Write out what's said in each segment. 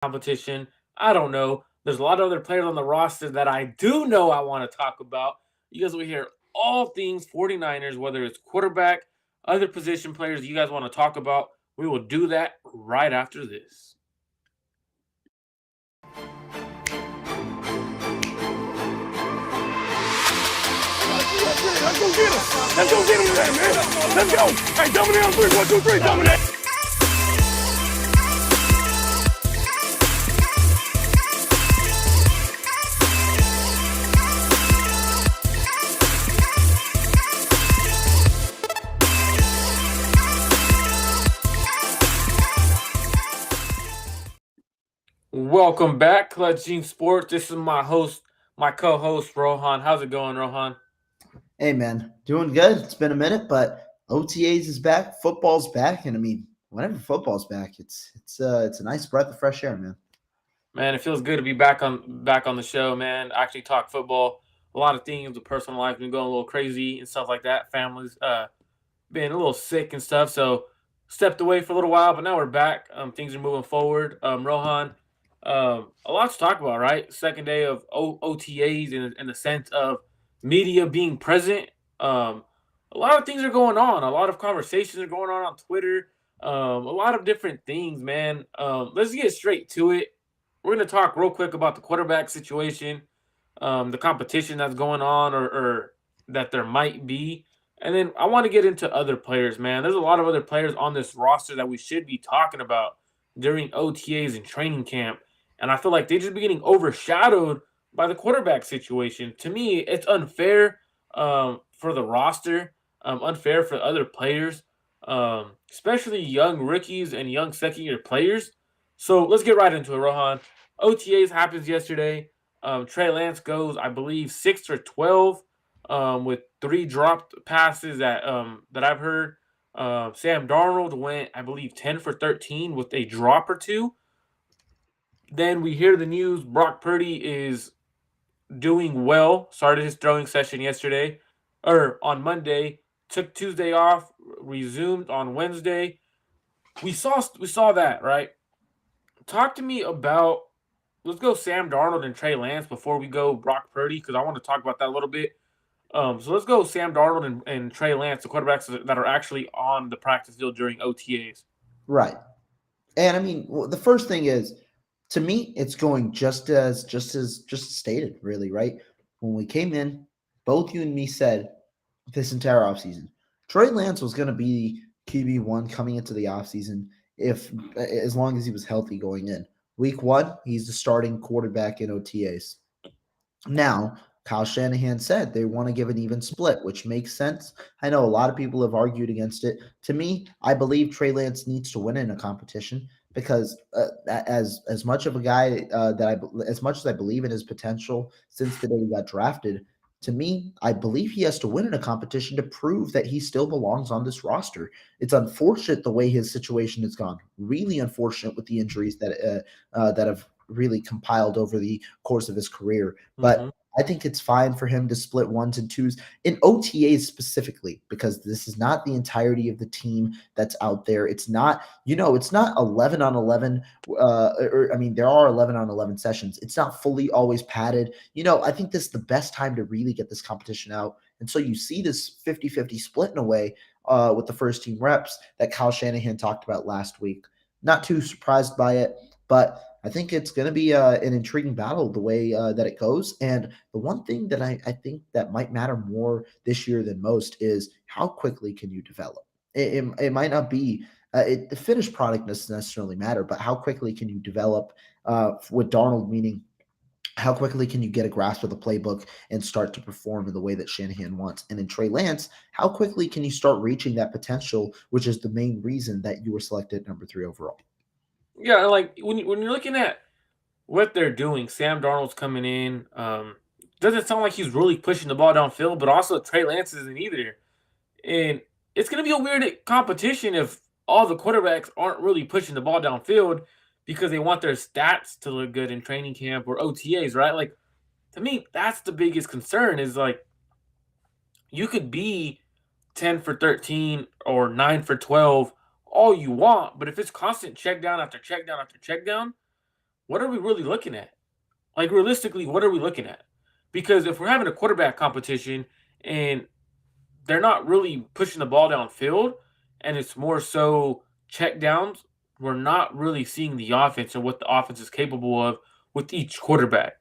competition. I don't know. There's a lot of other players on the roster that I do know I want to talk about. You guys will hear all things 49ers, whether it's quarterback, other position players you guys want to talk about. We will do that right after this. Let's go get him. Let's go get him today, man. Let's go. Hey, dominate on 3. 1, 2, 3. Dominate. Welcome back, Clutch Gene Sports. This is my co-host, Rohan. How's it going, Rohan? Hey, man. Doing good. It's been a minute, but OTAs is back. Football's back. And, I mean, whenever football's back, it's a nice breath of fresh air, man. Man, it feels good to be back on the show, man. Actually talk football. A lot of things with personal life been going a little crazy and stuff like that. Families been a little sick and stuff, so stepped away for a little while, but now we're back. Things are moving forward. Rohan, a lot to talk about, right? Second day of OTAs in the sense of media being present. A lot of things are going on. A lot of conversations are going on Twitter. A lot of different things, man. Let's get straight to it. We're going to talk real quick about the quarterback situation, the competition that's going on or that there might be. And then I want to get into other players, man. There's a lot of other players on this roster that we should be talking about during OTAs and training camp. And I feel like they just be getting overshadowed by the quarterback situation. To me, it's unfair for the roster, unfair for other players, especially young rookies and young second-year players. So let's get right into it, Rohan. OTAs happens yesterday. Trey Lance goes, I believe, 6 for 12 with 3 dropped passes that I've heard. Sam Darnold went, I believe, 10 for 13 with a drop or 2. Then we hear the news Brock Purdy is doing well. Started his throwing session yesterday or on Monday. Took Tuesday off. Resumed on Wednesday. We saw that, right? Talk to me about. Let's go Sam Darnold and Trey Lance before we go Brock Purdy because I want to talk about that a little bit. So let's go Sam Darnold and Trey Lance, the quarterbacks that are actually on the practice field during OTAs. Right. And I mean, the first thing is, to me, it's going just as stated, really, right? When we came in, both you and me said this entire offseason, Trey Lance was going to be QB1 coming into the offseason as long as he was healthy going in. Week 1, he's the starting quarterback in OTAs. Now, Kyle Shanahan said they want to give an even split, which makes sense. I know a lot of people have argued against it. To me, I believe Trey Lance needs to win in a competition because as much of a guy as much as I believe in his potential since the day he got drafted, to me, I believe he has to win in a competition to prove that he still belongs on this roster. It's unfortunate the way his situation has gone. Really unfortunate with the injuries that have really compiled over the course of his career. But I think it's fine for him to split 1s and 2s in OTAs specifically, because this is not the entirety of the team that's out there. It's not, it's not 11 on 11. There are 11 on 11 sessions. It's not fully always padded. I think this is the best time to really get this competition out. And so you see this 50-50 split in a way with the first team reps that Kyle Shanahan talked about last week. Not too surprised by it, but I think it's going to be an intriguing battle the way that it goes. And the one thing that I think that might matter more this year than most is how quickly can you develop. It might not be the finished product doesn't necessarily matter, but how quickly can you develop with Darnold, meaning how quickly can you get a grasp of the playbook and start to perform in the way that Shanahan wants? And in Trey Lance, how quickly can you start reaching that potential, which is the main reason that you were selected number 3 overall? Yeah, like when you're looking at what they're doing, Sam Darnold's coming in. Doesn't sound like he's really pushing the ball downfield, but also Trey Lance isn't either. And it's going to be a weird competition if all the quarterbacks aren't really pushing the ball downfield because they want their stats to look good in training camp or OTAs, right? Like, to me, that's the biggest concern is like you could be 10 for 13 or 9 for 12 all you want, but if it's constant check down after check down after check down, what are we really looking at? Like, realistically, what are we looking at? Because if we're having a quarterback competition and they're not really pushing the ball downfield and it's more so check downs, we're not really seeing the offense and what the offense is capable of with each quarterback.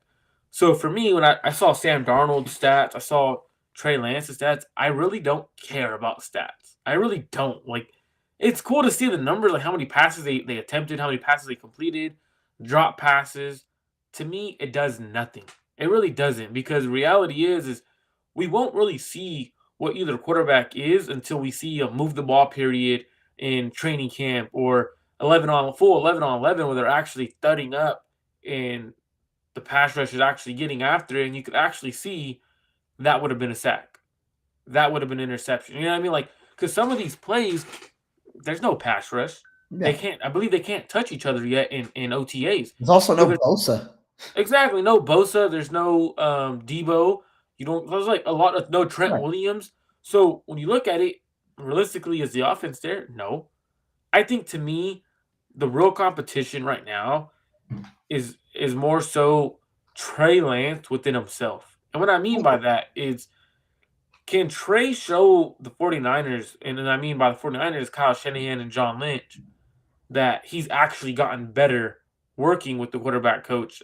So for me, when I saw Sam Darnold's stats, I saw Trey Lance's stats, I really don't care about stats. I really don't. Like, it's cool to see the numbers, like how many passes they attempted, how many passes they completed, drop passes. To me, it does nothing. It really doesn't, because reality is we won't really see what either quarterback is until we see a move the ball period in training camp, or 11 on 11 where they're actually thudding up and the pass rush is actually getting after it, and you could actually see that would have been a sack. That would have been an interception. You know what I mean? Like, because some of these plays, there's no pass rush. They Yeah. can't. I believe they can't touch each other yet in OTAs. There's also no So Bosa. exactly, no Bosa. There's no Debo. You don't. There's like a lot of no Trent Right. Williams. So when you look at it realistically, is the offense there? No. I think, to me, the real competition right now is more so Trey Lance within himself. And what I mean by that is, can Trey show the 49ers, and then I mean by the 49ers, Kyle Shanahan and John Lynch, that he's actually gotten better working with the quarterback coach,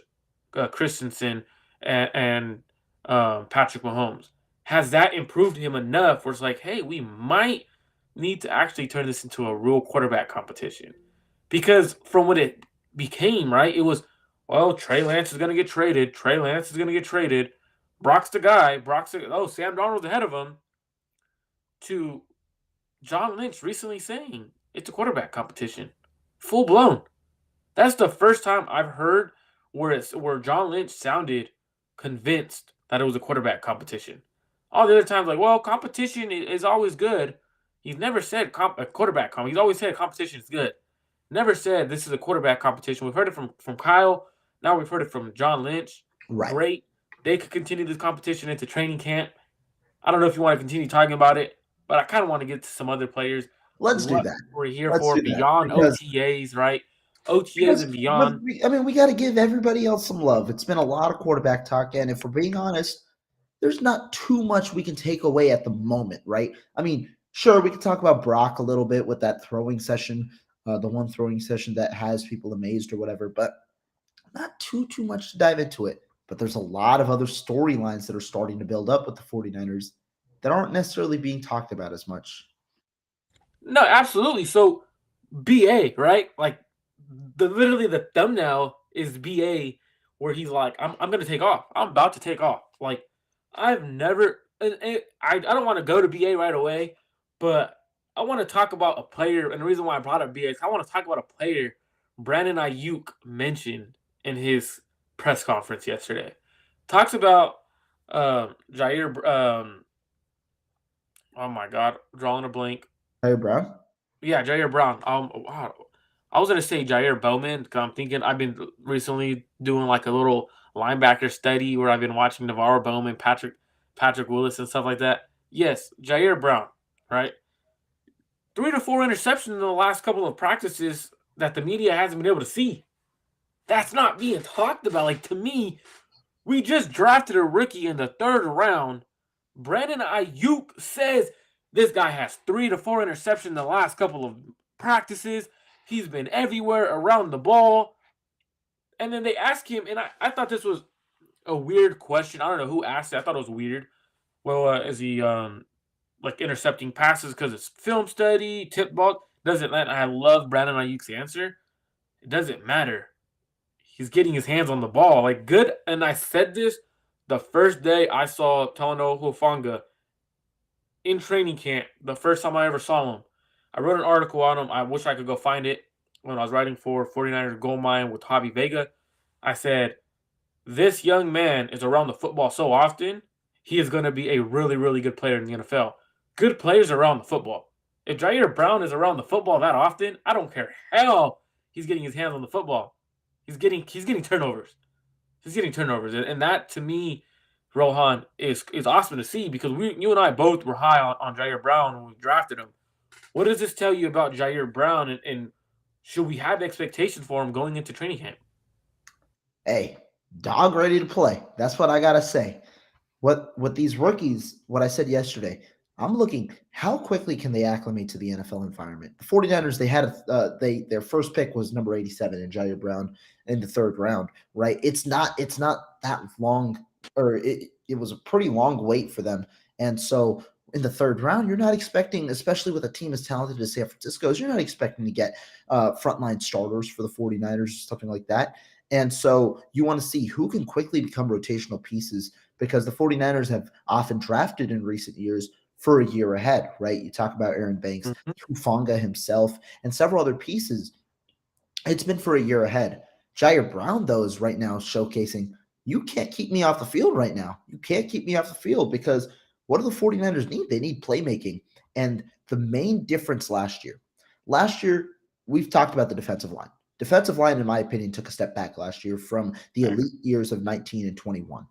Christensen, and Patrick Mahomes? Has that improved him enough where it's like, hey, we might need to actually turn this into a real quarterback competition? Because from what it became, right, it was, well, Trey Lance is going to get traded. Trey Lance is going to get traded. Brock's the guy. Sam Darnold's ahead of him. To John Lynch recently saying it's a quarterback competition. Full blown. That's the first time I've heard where John Lynch sounded convinced that it was a quarterback competition. All the other times, like, well, competition is always good. He's never said a quarterback competition. He's always said competition is good. Never said this is a quarterback competition. We've heard it from Kyle. Now we've heard it from John Lynch. Right. Great. They could continue this competition into training camp. I don't know if you want to continue talking about it, but I kind of want to get to some other players. Let's do What that. we're here Let's for do that, beyond because- OTAs, right? OTAs and beyond. We got to give everybody else some love. It's been a lot of quarterback talk, and if we're being honest, there's not too much we can take away at the moment, right? I mean, sure, we can talk about Brock a little bit with that throwing session, the one throwing session that has people amazed or whatever, but not too much to dive into it. But there's a lot of other storylines that are starting to build up with the 49ers that aren't necessarily being talked about as much. No, absolutely. So BA, right? Like, literally the thumbnail is BA, where he's like, I'm gonna take off. I'm about to take off. Like, I've never, I don't want to go to BA right away, but I want to talk about a player, and the reason why I brought up BA is I want to talk about a player Brandon Aiyuk mentioned in his press conference yesterday. Talks about Ji'Ayir. Oh my God, drawing a blank. Ji'Ayir Brown? Yeah, Ji'Ayir Brown. Wow. I was gonna say Ji'Ayir Bowman, because I'm thinking I've been recently doing like a little linebacker study where I've been watching Navarro Bowman, Patrick Willis, and stuff like that. Yes, Ji'Ayir Brown, right? 3 to 4 interceptions in the last couple of practices that the media hasn't been able to see. That's not being talked about. Like, to me, we just drafted a rookie in the 3rd round. Brandon Aiyuk says this guy has 3 to 4 interceptions in the last couple of practices. He's been everywhere around the ball. And then they ask him, and I thought this was a weird question. I don't know who asked it. I thought it was weird. Well, is he like intercepting passes because it's film study, tip ball? Doesn't matter. I love Brandon Ayuk's answer. It doesn't matter. He's getting his hands on the ball. Like, good. And I said this the first day I saw Talanoa Hufanga in training camp, the first time I ever saw him. I wrote an article on him. I wish I could go find it when I was writing for 49ers Gold Mine with Javi Vega. I said, this young man is around the football so often, he is going to be a really, really good player in the NFL. Good players around the football. If Ji'Ayir Brown is around the football that often, I don't care how he's getting his hands on the football. He's getting turnovers. He's getting turnovers. And that, to me, Rohan, is awesome to see, because you and I both were high on Ji'Ayir Brown when we drafted him. What does this tell you about Ji'Ayir Brown, and should we have expectations for him going into training camp? Hey, dog ready to play. That's what I gotta say. What these rookies, what I said yesterday, I'm looking how quickly can they acclimate to the NFL environment. The 49ers, they had their first pick was number 87 in Ji'Ayir Brown in the third round, right? It's not that long, or it was a pretty long wait for them. And so in the third round, you're not expecting, especially with a team as talented as San Francisco's, you're not expecting to get frontline starters for the 49ers, something like that. And so you want to see who can quickly become rotational pieces because the 49ers have often drafted in recent years for a year ahead, right? You talk about Aaron Banks, Mhm. Hufanga himself, and several other pieces. It's been for a year ahead. Ji'Ayir Brown, though, is right now showcasing you can't keep me off the field right now. You can't keep me off the field because what do the 49ers need? They need playmaking. And the main difference last year, we've talked about the defensive line. Defensive line, in my opinion, took a step back last year from the Fair. elite years of 19 and 21.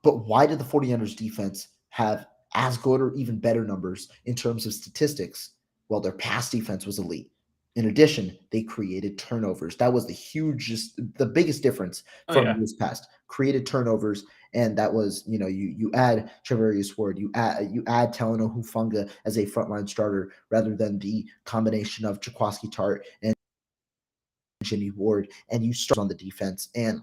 But why did the 49ers defense have as good or even better numbers in terms of statistics? Well, their pass defense was elite. In addition, they created turnovers. That was the biggest difference Oh from yeah. years past. Created turnovers, and that was, you add Chakravarthi Ward, you add Talanoa Hufanga as a frontline starter rather than the combination of Jaquiski Tart and Jimmy Ward, and you start on the defense. And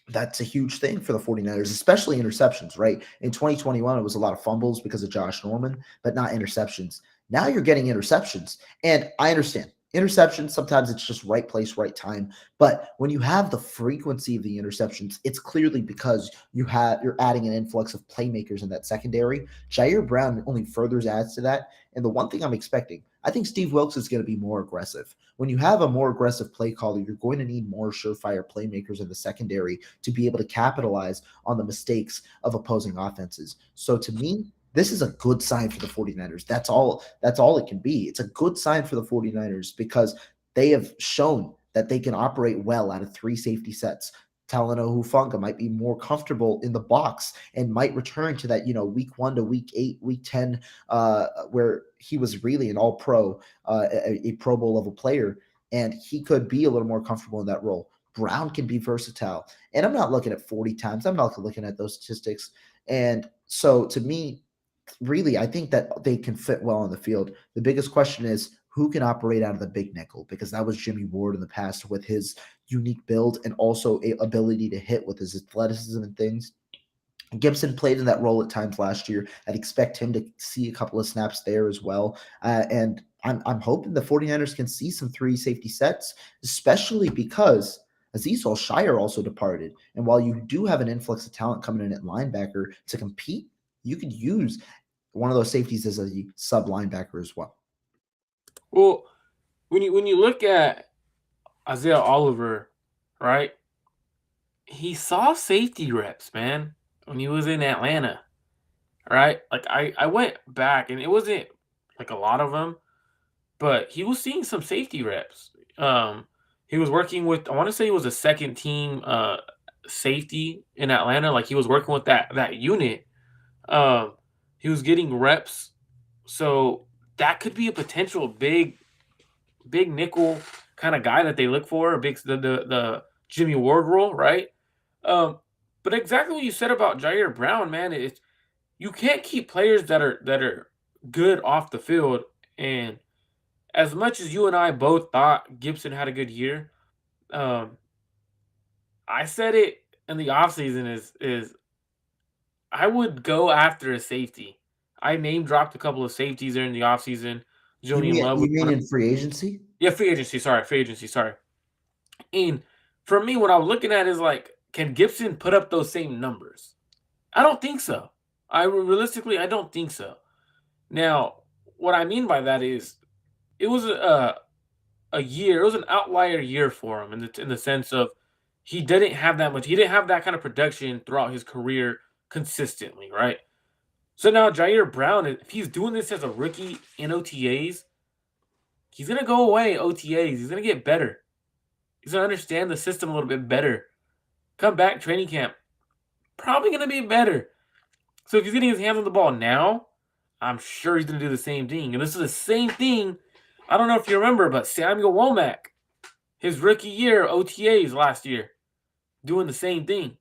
that's a huge thing for the 49ers, especially interceptions, right? In 2021, it was a lot of fumbles because of Josh Norman, but not interceptions. Now you're getting interceptions. And I understand interceptions, sometimes it's just right place, right time. But when you have the frequency of the interceptions, it's clearly because you're adding an influx of playmakers in that secondary. Ji'Ayir Brown only further adds to that. And the one thing I'm expecting, I think Steve Wilkes is going to be more aggressive. When you have a more aggressive play caller, you're going to need more surefire playmakers in the secondary to be able to capitalize on the mistakes of opposing offenses. So to me, this is a good sign for the 49ers. That's all it can be. It's a good sign for the 49ers because they have shown that they can operate well out of three safety sets. Talanoa Hufanga might be more comfortable in the box and might return to that, week 1 to week 8, week 10, where he was really an all pro, a Pro Bowl level player, and he could be a little more comfortable in that role. Brown can be versatile. And I'm not looking at 40 times. I'm not looking at those statistics. And so to me, really, I think that they can fit well on the field. The biggest question is who can operate out of the big nickel, because that was Jimmy Ward in the past with his unique build and also a ability to hit with his athleticism and things. Gibson played in that role at times last year. I'd expect him to see a couple of snaps there as well. And I'm hoping the 49ers can see some three safety sets, especially because Azeez Al-Shire also departed. And while you do have an influx of talent coming in at linebacker to compete, you could use one of those safeties as a sub linebacker as well. Well, when you look at Isaiah Oliver, right? He saw safety reps, man, when he was in Atlanta, right? Like I went back and it wasn't like a lot of them, but he was seeing some safety reps. He was working with, I want to say he was a second team safety in Atlanta. Like he was working with that unit. Um, he was getting reps, so that could be a potential big nickel kind of guy that they look for, a big the Jimmy Ward role, right? Um, but exactly what you said about Ji'Ayir Brown, man, it's you can't keep players that are good off the field. And as much as you and I both thought Gibson had a good year, um, I said it in the offseason is I would go after a safety. I name dropped a couple of safeties there in the offseason. You Julian mean Love was you mean one of, in free agency? yeah, free agency. Sorry, free agency. Sorry. And for me, what I was looking at is like, can Gibson put up those same numbers? I don't think so. I don't think so. Now, what I mean by that is, it was a year. It was an outlier year for him in the sense of he didn't have that much. He didn't have that kind of production throughout his career consistently, right? So now Ji'Ayir Brown, if he's doing this as a rookie in OTAs, he's gonna go away OTAs. He's gonna get better. He's gonna understand the system a little bit better. Come back training camp, probably gonna be better. So if he's getting his hands on the ball now, I'm sure he's gonna do the same thing. And this is the same thing. I don't know if you remember, but Samuel Womack, his rookie year, OTAs last year, doing the same thing,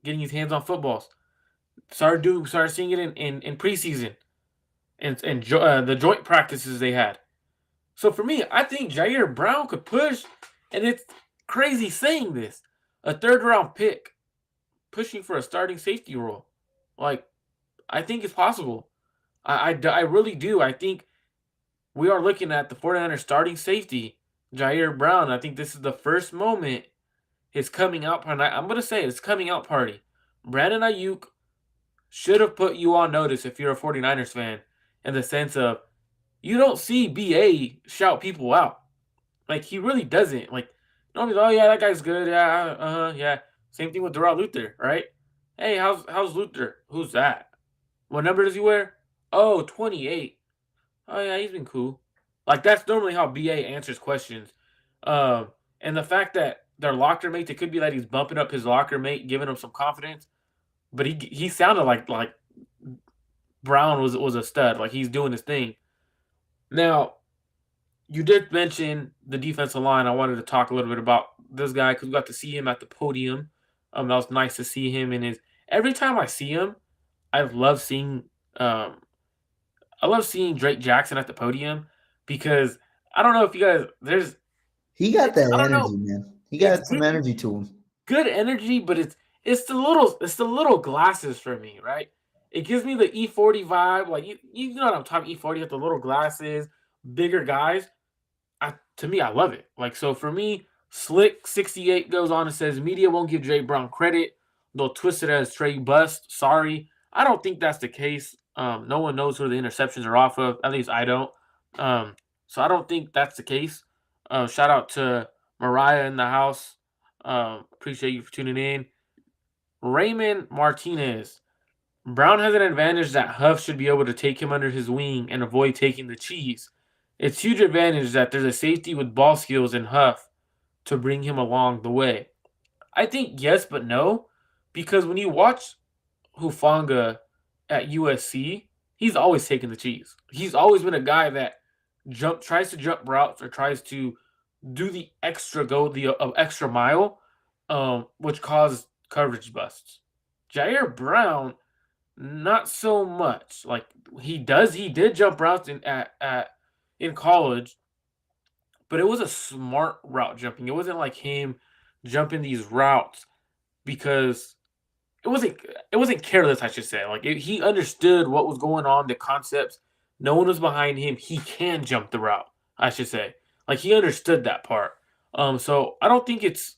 getting his hands on footballs. Started seeing it in preseason and the joint practices they had. So for me, I think Ji'Ayir Brown could push, and it's crazy saying this, a third round pick pushing for a starting safety role. Like, I think it's possible. I really do. I think we are looking at the 49ers starting safety, Ji'Ayir Brown. I think this is the first moment his coming out party. I'm going to say it's coming out party. Brandon Aiyuk should have put you on notice if you're a 49ers fan, in the sense of you don't see BA shout people out. Like, he really doesn't. Like, normally, oh yeah, that guy's good. Yeah, yeah. Same thing with Darrell Luther, right? Hey, how's Luther? Who's that? What number does he wear? Oh, 28. Oh yeah, he's been cool. Like, that's normally how BA answers questions. Um, and the fact that their locker mates, it could be that he's bumping up his locker mate, giving him some confidence. But he sounded like Brown was a stud. Like, he's doing his thing. Now, you did mention the defensive line. I wanted to talk a little bit about this guy because we got to see him at the podium. That was nice to see him in his. Every time I see him, I love seeing. I love seeing Drake Jackson at the podium because I don't know if you guys. He got that I don't know. energy, man. He It's got some good, energy to him. good energy, but it's the little glasses for me, right? It gives me the E40 vibe. Like, you know what I'm talking. E40 with the little glasses, bigger guys. To me, I love it. Like, so for me, Slick68 goes on and says media won't give Jay Brown credit. They'll twist it as Trey bust. Sorry. I don't think that's the case. No one knows who the interceptions are off of. At least I don't. So I don't think that's the case. Shout out to Mariah in the house. Appreciate you for tuning in. Raymond Martinez. Brown has an advantage that Huff should be able to take him under his wing and avoid taking the cheese. It's huge advantage that there's a safety with ball skills in Huff to bring him along the way. I think yes, but no, because when you watch Hufanga at USC, he's always taking the cheese. He's always been a guy that tries to jump routes or tries to do the extra mile, which caused coverage busts. Ji'Ayir Brown, not so much. Like, he did jump routes in college, but it was a smart route jumping. It wasn't like him jumping these routes because it wasn't careless, I should say. Like, he understood what was going on, the concepts. No one was behind him. He can jump the route, I should say. Like, he understood that part. So I don't think it's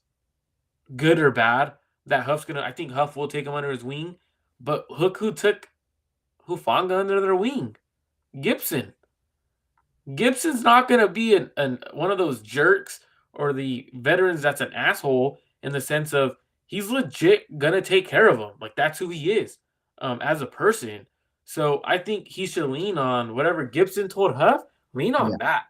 good or bad that I think Huff will take him under his wing, but look who took Hufanga under their wing. Gibson. Gibson's not going to be one of those jerks or the veterans that's an asshole, in the sense of he's legit going to take care of him. Like, that's who he is as a person. So I think he should lean on whatever Gibson told Huff, lean on that.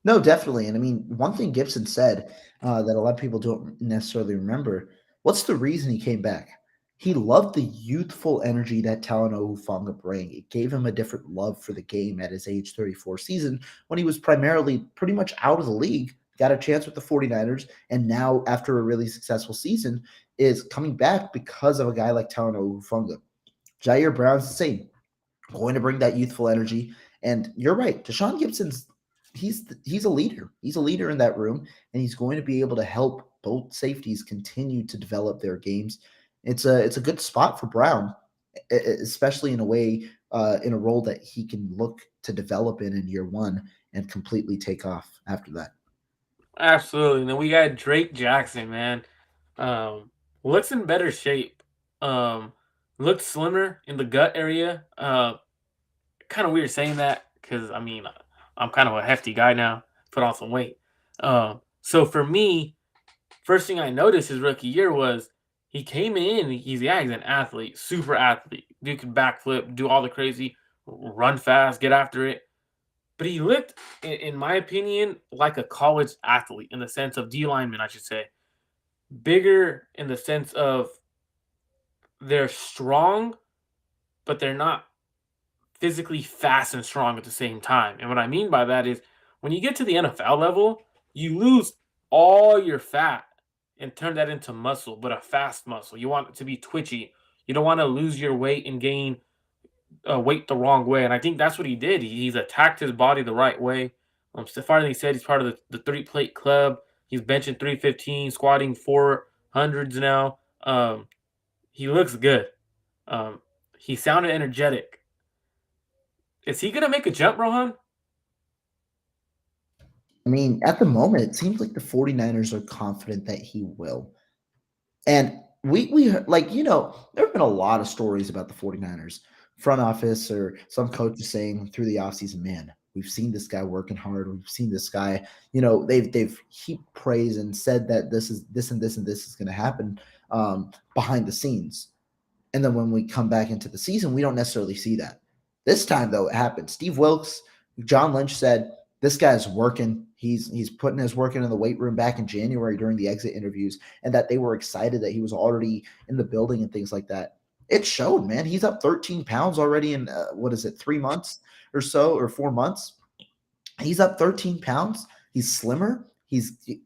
No, definitely. And I mean, one thing Gibson said that a lot of people don't necessarily remember, what's the reason he came back? He loved the youthful energy that Talanoa Hufanga bring. It gave him a different love for the game at his age 34 season, when he was primarily pretty much out of the league, got a chance with the 49ers, and now after a really successful season is coming back because of a guy like Talanoa Hufanga. Ji'Ayir Brown's the same, going to bring that youthful energy. And you're right, Deshaun Gibson's he's a leader. He's a leader in that room, and he's going to be able to help both safeties continue to develop their games. It's a good spot for Brown, especially in a way, in a role that he can look to develop in year one and completely take off after that. Absolutely. And then we got Drake Jackson, man. Looks in better shape. Looks slimmer in the gut area. Kind of weird saying that because, I mean, I'm kind of a hefty guy now. Put on some weight. So for me, first thing I noticed his rookie year was he came in. He's an athlete, super athlete. Dude can backflip, do all the crazy, run fast, get after it. But he looked, in my opinion, like a college athlete in the sense of D lineman, I should say. Bigger in the sense of they're strong, but they're not physically fast and strong at the same time. And what I mean by that is when you get to the NFL level, you lose all your fat and turn that into muscle, but a fast muscle. You want it to be twitchy. You don't want to lose your weight and gain weight the wrong way. And I think that's what he did. He's attacked his body the right way. Stephanie said he's part of the 3 plate club. He's benching 315, squatting 400s now. He looks good. Um, he sounded energetic. Is he going to make a jump, Rohan? I mean, at the moment, it seems like the 49ers are confident that he will. And we like, there have been a lot of stories about the 49ers front office or some coaches saying through the offseason, man, we've seen this guy working hard. We've seen this guy, they've heaped praise and said that this is this and this and this is going to happen behind the scenes. And then when we come back into the season, we don't necessarily see that. This time, though, it happened. Steve Wilkes, John Lynch said, this guy's working. He's putting his work into the weight room back in January during the exit interviews, and that they were excited that he was already in the building and things like that. It showed, man. He's up 13 pounds already in, 3 months or so, or 4 months. He's up 13 pounds. He's slimmer. He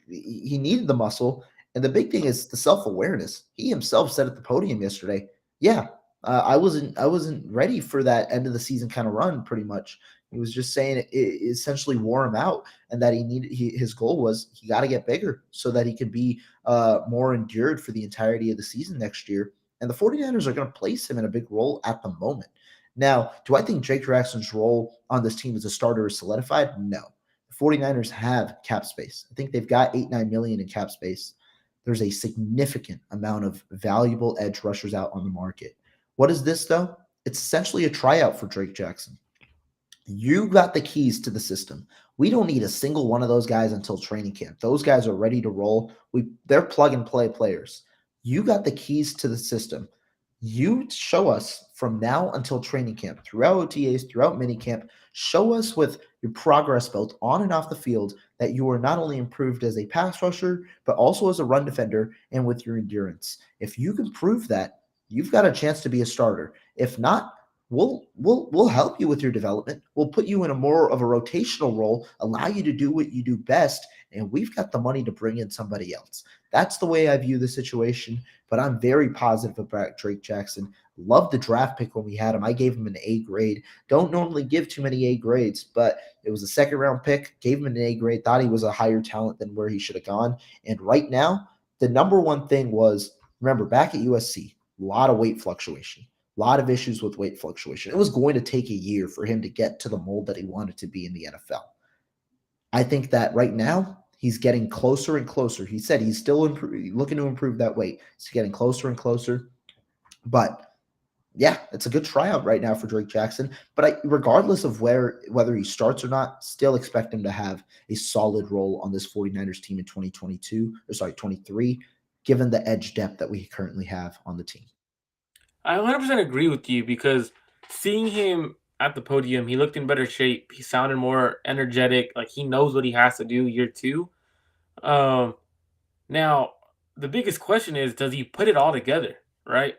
needed the muscle. And the big thing is the self-awareness. He himself said at the podium yesterday, yeah, I wasn't ready for that end of the season kind of run. Pretty much, he was just saying it essentially wore him out, and that his goal was he got to get bigger so that he could be more endured for the entirety of the season next year. And the 49ers are going to place him in a big role at the moment. Now, do I think Jake Jackson's role on this team as a starter is solidified? No. The 49ers have cap space. I think they've got 8-9 million in cap space. There's a significant amount of valuable edge rushers out on the market. What is this, though? It's essentially a tryout for Drake Jackson. You got the keys to the system. We don't need a single one of those guys until training camp. Those guys are ready to roll. They're plug-and-play players. You got the keys to the system. You show us from now until training camp, throughout OTAs, throughout minicamp, show us with your progress both on and off the field that you are not only improved as a pass rusher, but also as a run defender and with your endurance. If you can prove that, you've got a chance to be a starter. If not, we'll help you with your development. We'll put you in a more of a rotational role, allow you to do what you do best, and we've got the money to bring in somebody else. That's the way I view the situation, but I'm very positive about Drake Jackson. Love the draft pick when we had him. I gave him an A grade. Don't normally give too many A grades, but it was a second-round pick. Gave him an A grade. Thought he was a higher talent than where he should have gone. And right now, the number one thing was, remember, back at USC, a lot of weight fluctuation. A lot of issues with weight fluctuation. It was going to take a year for him to get to the mold that he wanted to be in the NFL. I think that right now, he's getting closer and closer. He said he's still looking to improve that weight. He's getting closer and closer. But yeah, it's a good tryout right now for Drake Jackson. But regardless of whether he starts or not, still expect him to have a solid role on this 49ers team in 23, given the edge depth that we currently have on the team. I 100% agree with you because seeing him at the podium, he looked in better shape. He sounded more energetic. Like he knows what he has to do year 2. Now, the biggest question is, does he put it all together, right?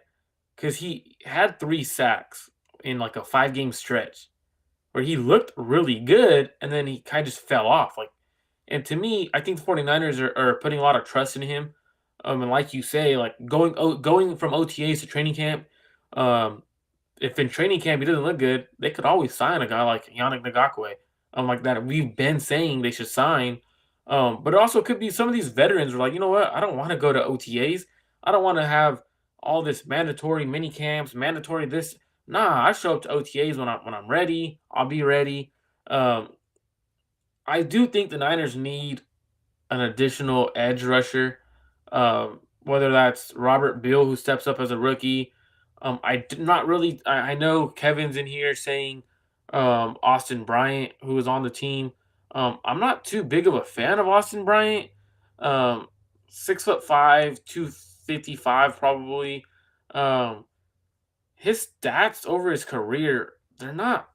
Because he had 3 sacks in like a 5-game stretch where he looked really good and then he kind of just fell off. And to me, I think the 49ers are putting a lot of trust in him. And like you say, like going from OTAs to training camp, if in training camp he doesn't look good, they could always sign a guy like Yannick Ngakoue, like that we've been saying they should sign. But it also could be some of these veterans are like, you know what? I don't want to go to OTAs. I don't want to have all this mandatory mini camps, mandatory this. Nah, I show up to OTAs when I'm ready. I'll be ready. I do think the Niners need an additional edge rusher, whether that's Robert Beal, who steps up as a rookie. I did not really. I know Kevin's in here saying Austin Bryant, who was on the team. I'm not too big of a fan of Austin Bryant. 6'5", 255 probably. His stats over his career, they're not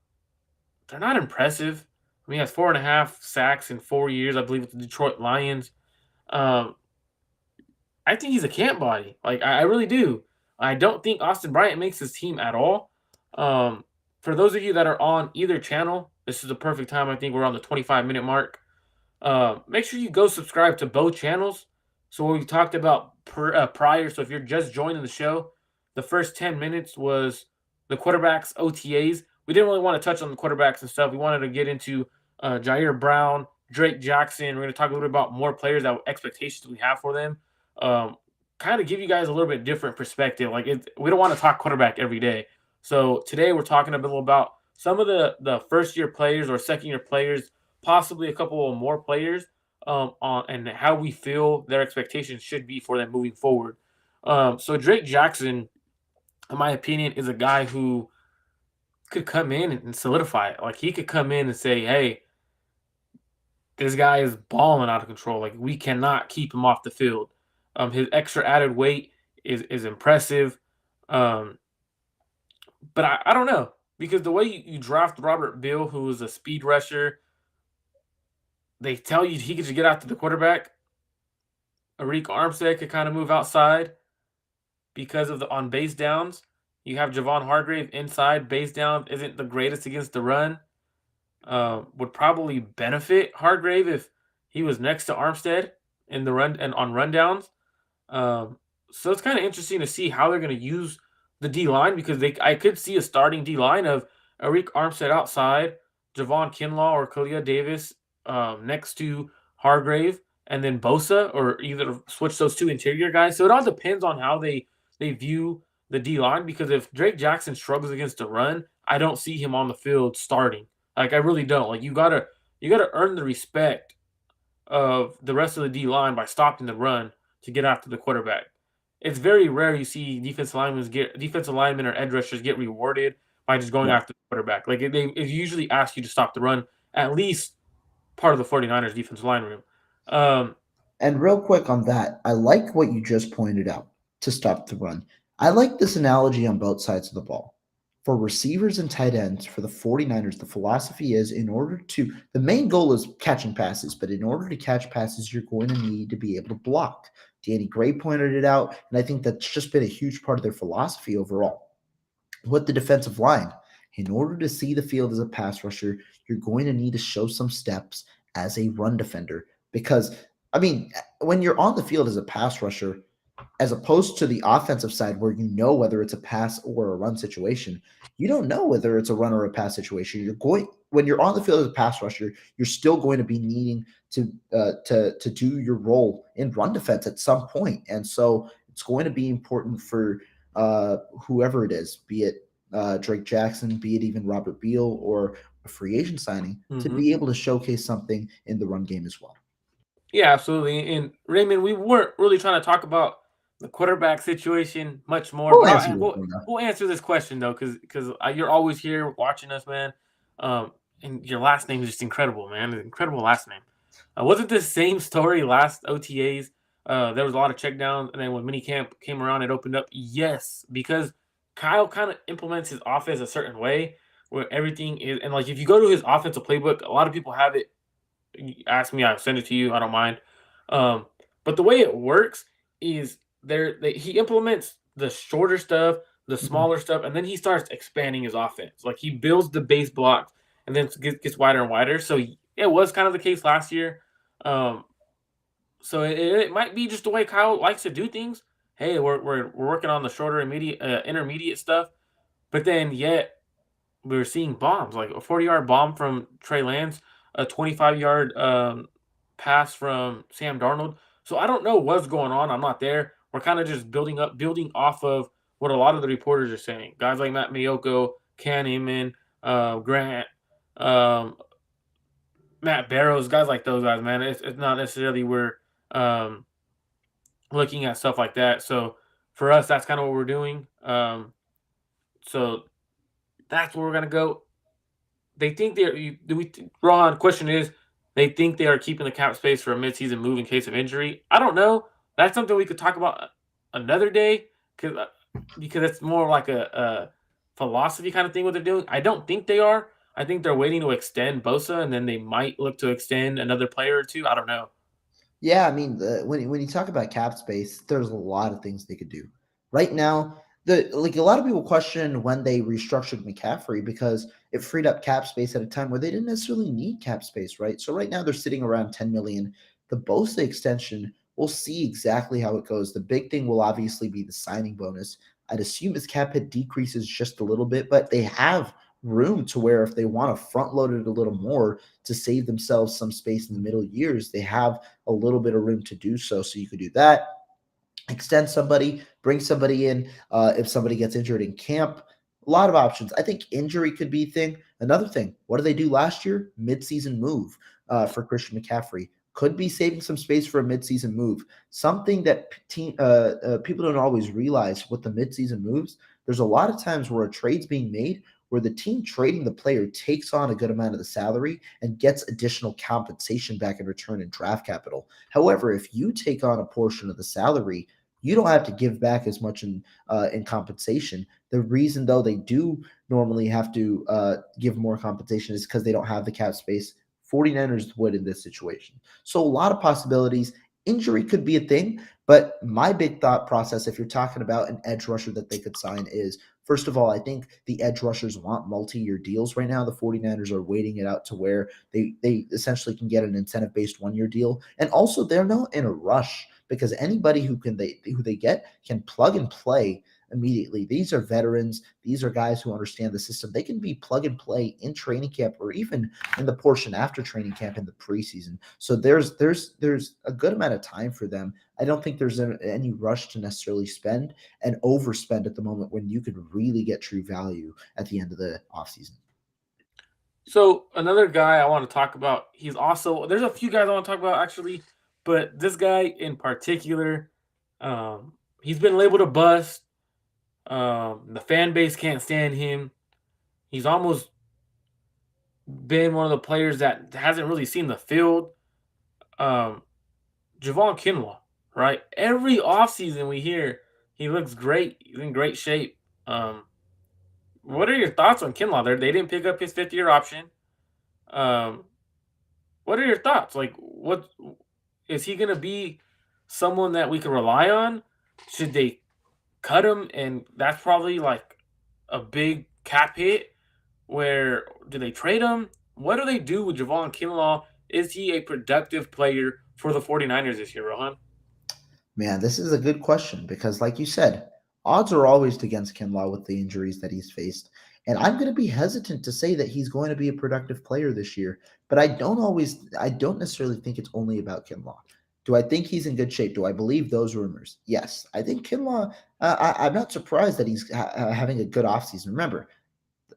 impressive. I mean, he has 4.5 sacks in 4 years, I believe, with the Detroit Lions. I think he's a camp body. Like, I really do. I don't think Austin Bryant makes his team at all. For those of you that are on either channel, this is the perfect time. I think we're on the 25-minute mark. Make sure you go subscribe to both channels So what we talked about prior. So if you're just joining the show, the first 10 minutes was the quarterbacks OTAs. We didn't really want to touch on the quarterbacks and stuff. We wanted to get into Ji'Ayir Brown, Drake Jackson. We're going to talk a little bit about more players, that expectations we have for them. Kind of give you guys a little bit different perspective. Like we don't want to talk quarterback every day. So today we're talking a little about some of the first year players or second year players, possibly a couple of more players, on and how we feel their expectations should be for them moving forward. So Drake Jackson, in my opinion, is a guy who could come in and solidify it. Like he could come in and say, "Hey, this guy is balling out of control. Like we cannot keep him off the field." His extra added weight is impressive. Um, but I don't know, because the way you draft Robert Bill, who is a speed rusher, they tell you he could just get out to the quarterback. Arik Armstead could kind of move outside because of the on base downs. You have Javon Hargrave inside. Base down isn't the greatest against the run. Would probably benefit Hargrave if he was next to Armstead in the run and on rundowns. So it's kind of interesting to see how they're going to use the D line, because I could see a starting D line of Arik Armstead outside, Javon Kinlaw or Kalia Davis next to Hargrave, and then Bosa, or either switch those two interior guys. So it all depends on how they view the D line, because if Drake Jackson struggles against the run, I don't see him on the field starting. Like I really don't. Like you gotta earn the respect of the rest of the D line by stopping the run to get after the quarterback. It's very rare you see defensive linemen or edge rushers get rewarded by just going Yeah. after the quarterback. Like they usually ask you to stop the run, at least part of the 49ers defensive line room. And real quick on that, I like what you just pointed out to stop the run. I like this analogy on both sides of the ball. For receivers and tight ends, for the 49ers, the philosophy is the main goal is catching passes, but in order to catch passes, you're going to need to be able to block. Danny Gray pointed it out, and I think that's just been a huge part of their philosophy overall. With the defensive line, in order to see the field as a pass rusher, you're going to need to show some steps as a run defender. Because, I mean, when you're on the field as a pass rusher, as opposed to the offensive side where you know whether it's a pass or a run situation, you don't know whether it's a run or a pass situation. When you're on the field as a pass rusher, you're still going to be needing to do your role in run defense at some point, and so it's going to be important for whoever it is, be it Drake Jackson, be it even Robert Beal or a free agent signing, to mhm. be able to showcase something in the run game as well. Yeah, absolutely. And Raymond, we weren't really trying to talk about the quarterback situation much more, We'll but answer this one though. we'll answer this question though, because you're always here watching us, man. And your last name is just incredible, man. An incredible last name. Was it the same story last OTAs? There was a lot of checkdowns, and then when minicamp came around, it opened up. Yes, because Kyle kind of implements his offense a certain way where everything is, and like if you go to his offensive playbook, a lot of people have it. You ask me, I'll send it to you. I don't mind. Um, but the way it works is he implements the shorter stuff, the Mhm. smaller stuff, and then he starts expanding his offense. Like he builds the base blocks and then gets wider and wider. So it was kind of the case last year. Um, so it might be just the way Kyle likes to do things. Hey, we're working on the shorter intermediate stuff, but then yet we were seeing bombs, like a 40-yard bomb from Trey Lance, a 25-yard pass from Sam Darnold. So I don't know what's going on. I'm not there. We're kind of just building off of what a lot of the reporters are saying. Guys like Matt Miyoko, Ken Eman, Grant, um, Matt Barrows, guys like those guys, man. It's not necessarily we're um, looking at stuff like that. So for us, that's kind of what we're doing. So that's where we're gonna go. They think they're Rohan, question is, they think they are keeping the cap space for a midseason move in case of injury. I don't know. That's something we could talk about another day, because it's more like a philosophy kind of thing what they're doing. I don't think they are. I think they're waiting to extend Bosa, and then they might look to extend another player or two. I don't know. Yeah, I mean, when you talk about cap space, there's a lot of things they could do. Right now, a lot of people question when they restructured McCaffrey because it freed up cap space at a time where they didn't necessarily need cap space, right? So right now they're sitting around 10 million. The Bosa extension We'll see exactly how it goes. The big thing will obviously be the signing bonus. I'd assume his cap hit decreases just a little bit, but they have room to where if they want to front load it a little more to save themselves some space in the middle years, they have a little bit of room to do so. So you could do that, extend somebody, bring somebody in if somebody gets injured in camp. A lot of options. I think injury could be a thing. Another thing, what did they do last year? Midseason move for Christian McCaffrey. Could be saving some space for a midseason move. Something that people don't always realize with the midseason moves, there's a lot of times where a trade's being made where the team trading the player takes on a good amount of the salary and gets additional compensation back in return in draft capital. However, if you take on a portion of the salary, you don't have to give back as much in compensation. The reason, though, they do normally have to give more compensation is because they don't have the cap space. 49ers would in this situation. So a lot of possibilities. Injury could be a thing, but my big thought process, if you're talking about an edge rusher that they could sign, is first of all, I think the edge rushers want multi-year deals right now. The 49ers are waiting it out to where they essentially can get an incentive-based one-year deal. And also they're not in a rush because anybody who they get can plug and play immediately. These are veterans. These are guys who understand the system. They can be plug and play in training camp or even in the portion after training camp in the preseason. So there's a good amount of time for them. I don't think there's any rush to necessarily spend and overspend at the moment when you could really get true value at the end of the offseason. So another guy I want to talk about, he's also there's a few guys I want to talk about actually, but this guy in particular, he's been labeled a bust. The fan base can't stand him. He's almost been one of the players that hasn't really seen the field. Um, Javon Kinlaw, right? Every offseason we hear he looks great. He's in great shape. What are your thoughts on Kinlaw? They didn't pick up his 5th year option. Um, what are your thoughts? Like, what is he gonna be? Someone that we can rely on? Should they cut him? And that's probably like a big cap hit. Where do they trade him? What do they do with Javon Kinlaw? Is he a productive player for the 49ers this year, Rohan? Man, this is a good question because, like you said, odds are always against Kinlaw with the injuries that he's faced. And I'm going to be hesitant to say that he's going to be a productive player this year, but I don't necessarily think it's only about Kinlaw. Do I think he's in good shape? Do I believe those rumors? Yes. I think Kinlaw, I'm not surprised that he's having a good offseason. Remember,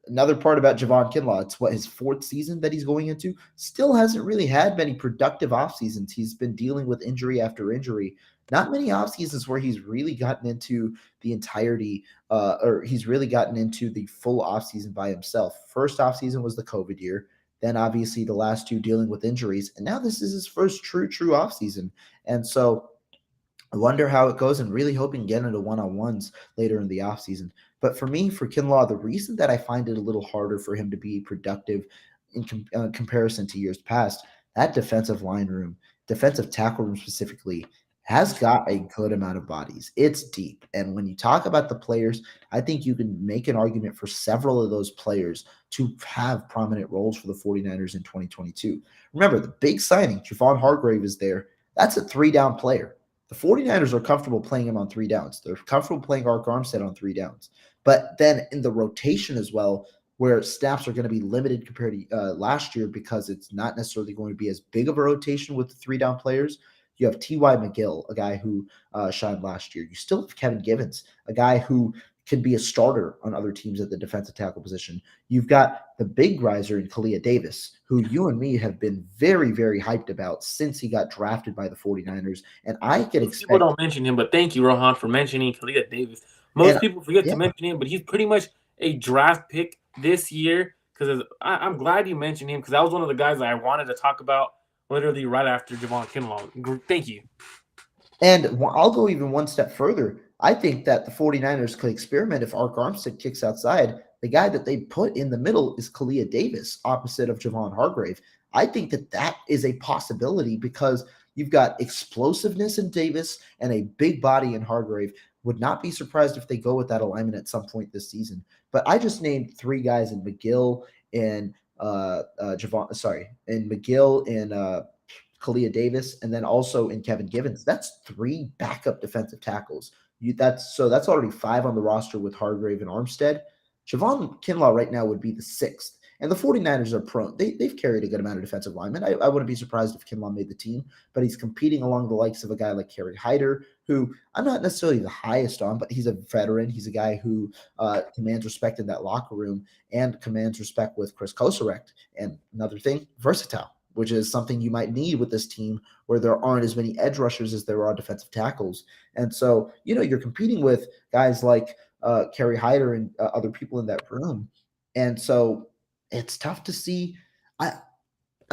another part about Javon Kinlaw, it's what his 4th season that he's going into. Still hasn't really had many productive off seasons. He's been dealing with injury after injury. Not many off seasons where he's really gotten into the entirety, or he's really gotten into the full off season by himself. First off season was the COVID year. Then obviously the last 2 dealing with injuries, and now this is his first true off season. And so I wonder how it goes and really hoping to get into one-on-ones later in the offseason. But for me, for Kinlaw, the reason that I find it a little harder for him to be productive in comparison to years past, that defensive line room, defensive tackle room specifically, has got a good amount of bodies. It's deep. And when you talk about the players, I think you can make an argument for several of those players to have prominent roles for the 49ers in 2022. Remember, the big signing, Javon Hargrave is there. That's a 3-down player. The 49ers are comfortable playing him on 3 downs. They're comfortable playing Ark Armstead on 3 downs. But then in the rotation as well, where snaps are going to be limited compared to last year because it's not necessarily going to be as big of a rotation with the 3-down players, you have T.Y. McGill, a guy who shined last year. You still have Kevin Givens, a guy who can be a starter on other teams at the defensive tackle position. You've got the big riser in Kalia Davis, who you and me have been very, very hyped about since he got drafted by the 49ers. And I can Most people expect don't mention him, but thank you, Rohan, for mentioning Kalia Davis. and Most people forget yeah, to mention him, but he's pretty much a draft pick this year. Because I'm glad you mentioned him because that was one of the guys that I wanted to talk about literally right after Javon Kinlaw. Thank you. and I'll go even one step further. I think that the 49ers could experiment if Ark Armstead kicks outside. The guy that they put in the middle is Kalia Davis, opposite of Javon Hargrave. I think that that is a possibility because you've got explosiveness in Davis and a big body in Hargrave. Would not be surprised if they go with that alignment at some point this season. But I just named 3 guys in McGill and Javon. Sorry, and McGill and Kalia Davis, and then also in Kevin Givens. That's 3 backup defensive tackles. That's already 5 on the roster with Hargrave and Armstead. Javon Kinlaw right now would be the 6th. And the 49ers are prone. They've carried a good amount of defensive linemen. I wouldn't be surprised if Kinlaw made the team, but he's competing along the likes of a guy like Kerry Hyder, who I'm not necessarily the highest on, but he's a veteran. He's a guy who commands respect in that locker room and commands respect with Chris Kosorek. And another thing, versatile, which is something you might need with this team where there aren't as many edge rushers as there are defensive tackles. And so, you're competing with guys like Kerry Hyder and other people in that room. And so it's tough to see. I'm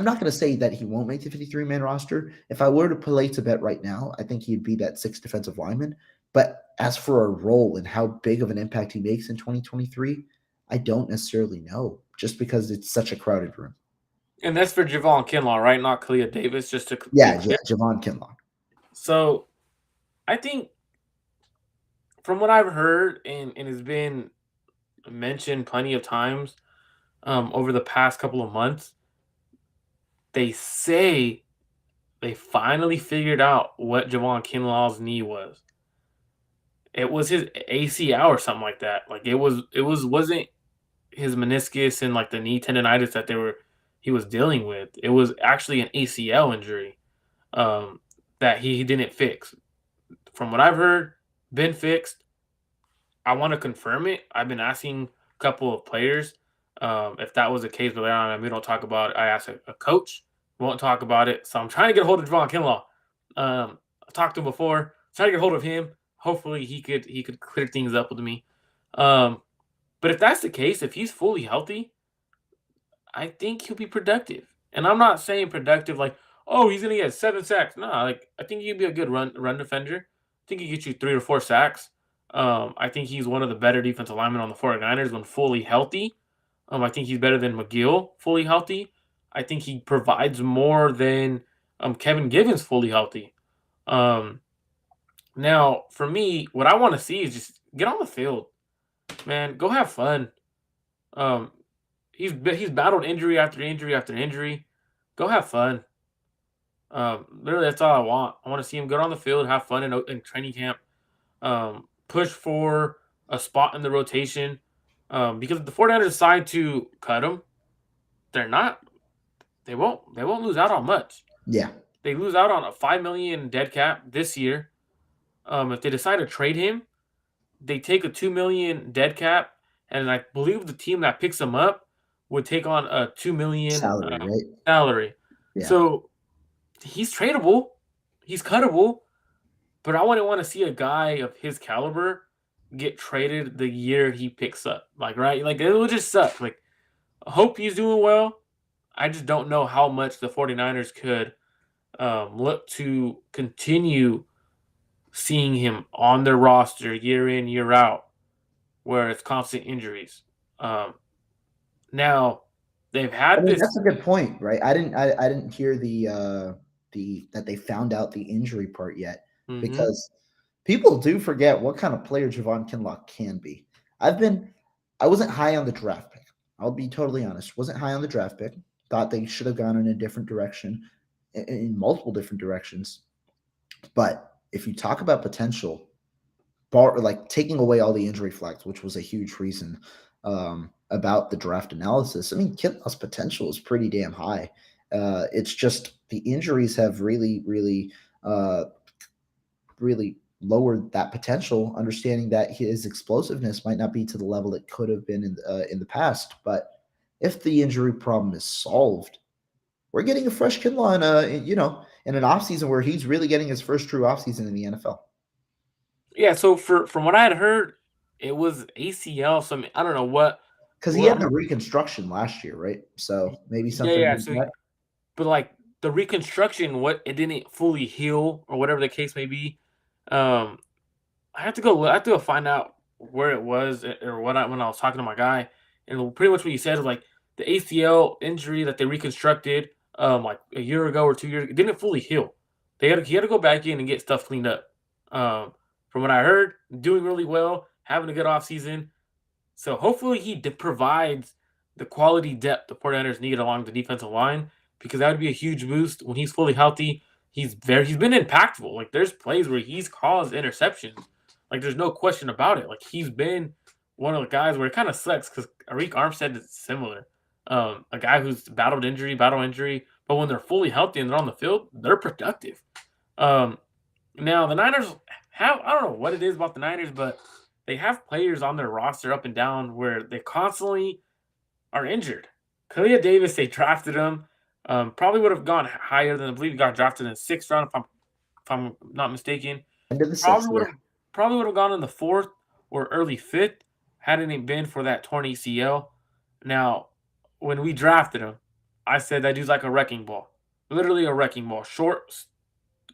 not going to say that he won't make the 53-man roster. If I were to place a bet right now, I think he'd be that 6th defensive lineman. But as for a role and how big of an impact he makes in 2023, I don't necessarily know, just because it's such a crowded room. And that's for Javon Kinlaw, right? Not Kalia Davis, just to Yeah, Javon Kinlaw. So I think from what I've heard and has been mentioned plenty of times over the past couple of months, they say they finally figured out what Javon Kinlaw's knee was. It was his ACL or something like that. Like wasn't his meniscus and like the knee tendonitis that he was dealing with. It was actually an ACL injury that he didn't fix. From what I've heard, been fixed. I want to confirm it. I've been asking a couple of players if that was the case, but we don't talk about it. I asked a coach, won't talk about it. So I'm trying to get a hold of Javon Kinlaw. I talked to him before. Trying to get a hold of him. Hopefully he could clear things up with me. But if that's the case, if he's fully healthy, I think he'll be productive. And I'm not saying productive like, oh, he's gonna get 7 sacks. No, like I think he'd be a good run defender. I think he gets you 3 or 4 sacks. I think he's one of the better defensive linemen on the 49ers when fully healthy. I think he's better than McGill fully healthy. I think he provides more than Kevin Givens fully healthy. Now, for me, what I want to see is just get on the field, man. Go have fun. He's battled injury after injury after injury. Go have fun. Literally, that's all I want. I want to see him go on the field, have fun in training camp, push for a spot in the rotation. Because if the 49ers decide to cut him, they won't lose out on much. Yeah. They lose out on a $5 million dead cap this year. If they decide to trade him, they take a $2 million dead cap, and I believe the team that picks him up would take on a $2 million salary, right? Salary. Yeah. So he's tradable, he's cuttable, but I wouldn't want to see a guy of his caliber get traded the year he picks up. Like, right? Like, it would just suck. Like, I hope he's doing well. I just don't know how much the 49ers could look to continue seeing him on their roster year in, year out, where it's constant injuries. Now they've had this. That's a good point, right? I didn't hear the that they found out the injury part yet, because people do forget what kind of player Javon Kinlaw can be. I wasn't high on the draft pick. I'll be totally honest. Wasn't high on the draft pick. Thought they should have gone in a different direction, in multiple different directions. But if you talk about potential, like taking away all the injury flags, which was a huge reason about the draft analysis, I mean, Kinlaw's potential is pretty damn high. It's just the injuries have really lowered that potential, understanding that his explosiveness might not be to the level it could have been in the past. But if the injury problem is solved, we're getting a fresh Kinlaw in an offseason where he's really getting his first true offseason in the NFL. Yeah, so from what I had heard, it was ACL. So I don't know what, because he had the reconstruction last year, right? So maybe something. Yeah. So, but like the reconstruction, it didn't fully heal or whatever the case may be. I have to go find out where it was or when I was talking to my guy, and pretty much what he said was like the ACL injury that they reconstructed like a year ago or 2 years, it didn't fully heal. He had to go back in and get stuff cleaned up. From what I heard, doing really well, having a good offseason. So hopefully he provides the quality depth the 49ers need along the defensive line because that would be a huge boost when he's fully healthy. He's been impactful. Like there's plays where he's caused interceptions. Like there's no question about it. Like he's been one of the guys where it kind of sucks because Arik Armstead is similar. A guy who's battle injury, but when they're fully healthy and they're on the field, they're productive. Now the Niners have, I don't know what it is about the Niners, but they have players on their roster up and down where they constantly are injured. Kalia Davis, they drafted him. Probably would have gone higher than, I believe he got drafted in the 6th round if I'm not mistaken. End of the Probably sixth, would yeah. have probably would have gone in the 4th or early 5th hadn't it been for that torn ACL. Now, when we drafted him, I said that dude's like a wrecking ball. Literally a wrecking ball. Short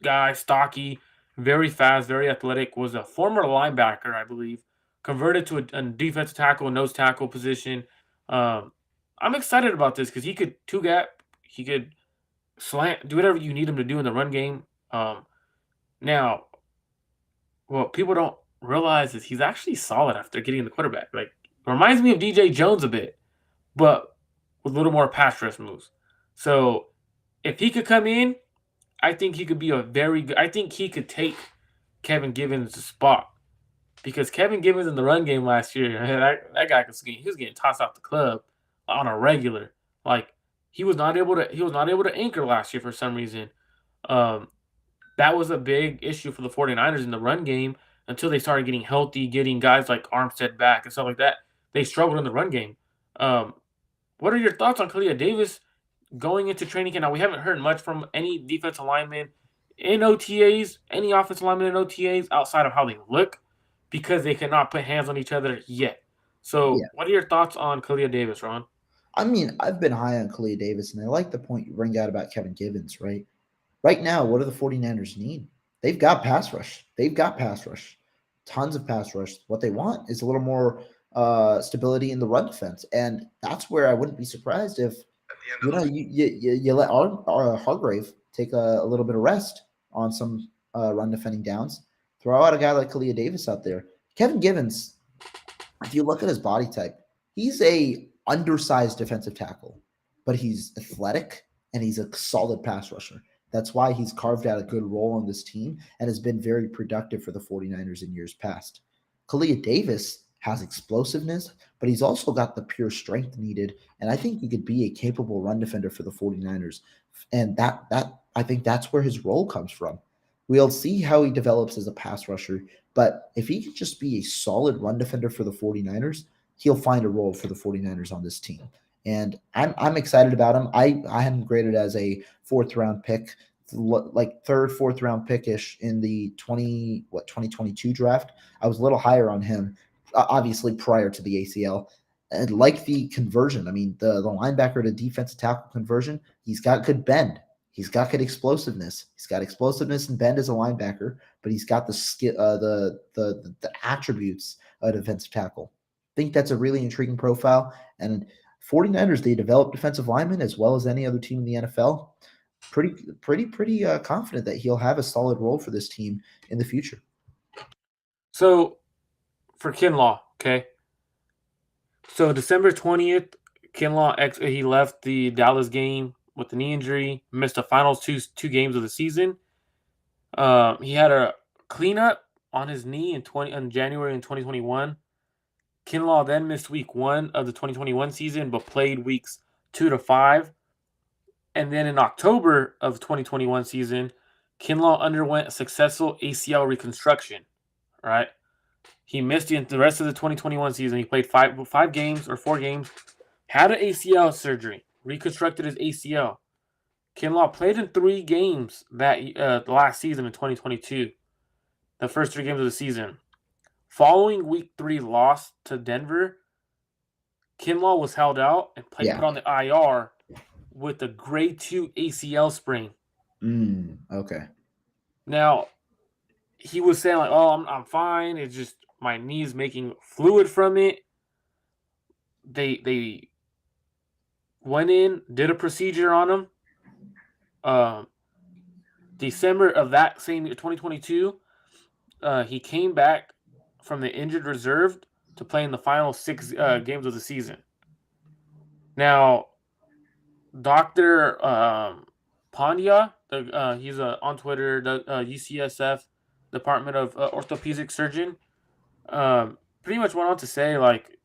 guy, stocky, very fast, very athletic, was a former linebacker, I believe, converted to a defensive tackle, nose tackle position. I'm excited about this because he could two gap, he could slant, do whatever you need him to do in the run game. Now, what people don't realize is he's actually solid after getting the quarterback. Like, reminds me of DJ Jones a bit, but with a little more pass rush moves. So, if he could come in, I think he could be a very good. I think he could take Kevin Givens' spot because Kevin Givens in the run game last year, that guy he was getting tossed out the club on a regular. Like he was not able to anchor last year for some reason. That was a big issue for the 49ers in the run game until they started getting healthy, getting guys like Armstead back and stuff like that. They struggled in the run game. What are your thoughts on Kalia Davis going into training camp? Now, we haven't heard much from any defensive linemen in OTAs, any offensive linemen in OTAs outside of how they look because they cannot put hands on each other yet. So, Yeah. what are your thoughts on Kalia Davis, Ron? I mean, I've been high on Kalia Davis, and I like the point you bring out about Kevin Givens, right? Right now, what do the 49ers need? They've got pass rush. Tons of pass rush. What they want is a little more stability in the run defense. And that's where I wouldn't be surprised if, you let Hargrave take a little bit of rest on some run defending downs. Throw out a guy like Kalia Davis out there. Kevin Givens, if you look at his body type, he's a undersized defensive tackle, but he's athletic and he's a solid pass rusher. That's why he's carved out a good role on this team and has been very productive for the 49ers in years past. Kalia Davis has explosiveness, but he's also got the pure strength needed. And I think he could be a capable run defender for the 49ers. And that I think that's where his role comes from. We'll see how he develops as a pass rusher, but if he could just be a solid run defender for the 49ers, he'll find a role for the 49ers on this team. And I'm excited about him. I had him graded as a 4th round pick, like 3rd, 4th round pickish in the 2022 draft. I was a little higher on him, obviously prior to the ACL. And like the conversion, I mean the linebacker to defensive tackle conversion, he's got good bend. He's got good explosiveness. He's got explosiveness and bend as a linebacker, but he's got the skill, the attributes of a defensive tackle. I think that's a really intriguing profile. And 49ers, they develop defensive linemen as well as any other team in the NFL. Pretty confident that he'll have a solid role for this team in the future. So, for Kinlaw, okay. So December 20th, Kinlaw he left the Dallas game with a knee injury, missed the final two games of the season. He had a cleanup on his knee in January in 2021. Kinlaw then missed week 1 of the 2021 season, but played weeks 2 to 5. And then in October of 2021 season, Kinlaw underwent a successful ACL reconstruction. Right, he missed the rest of the 2021 season. He played 4 games, had an ACL surgery, reconstructed his ACL. Kinlaw played in 3 games that last season in 2022, the first 3 games of the season. Following week 3 loss to Denver, Kinlaw was held out and put on the IR with a grade 2 ACL sprain. Okay. Now, he was saying like, "Oh, I'm fine. It's just my knee's making fluid from it." They went in, did a procedure on him. December of that same year, 2022, he came back from the injured reserve to play in the final 6 games of the season. Now, Doctor Pandya, he's on Twitter, the UCSF Department of Orthopedic Surgeon. Pretty much went on to say like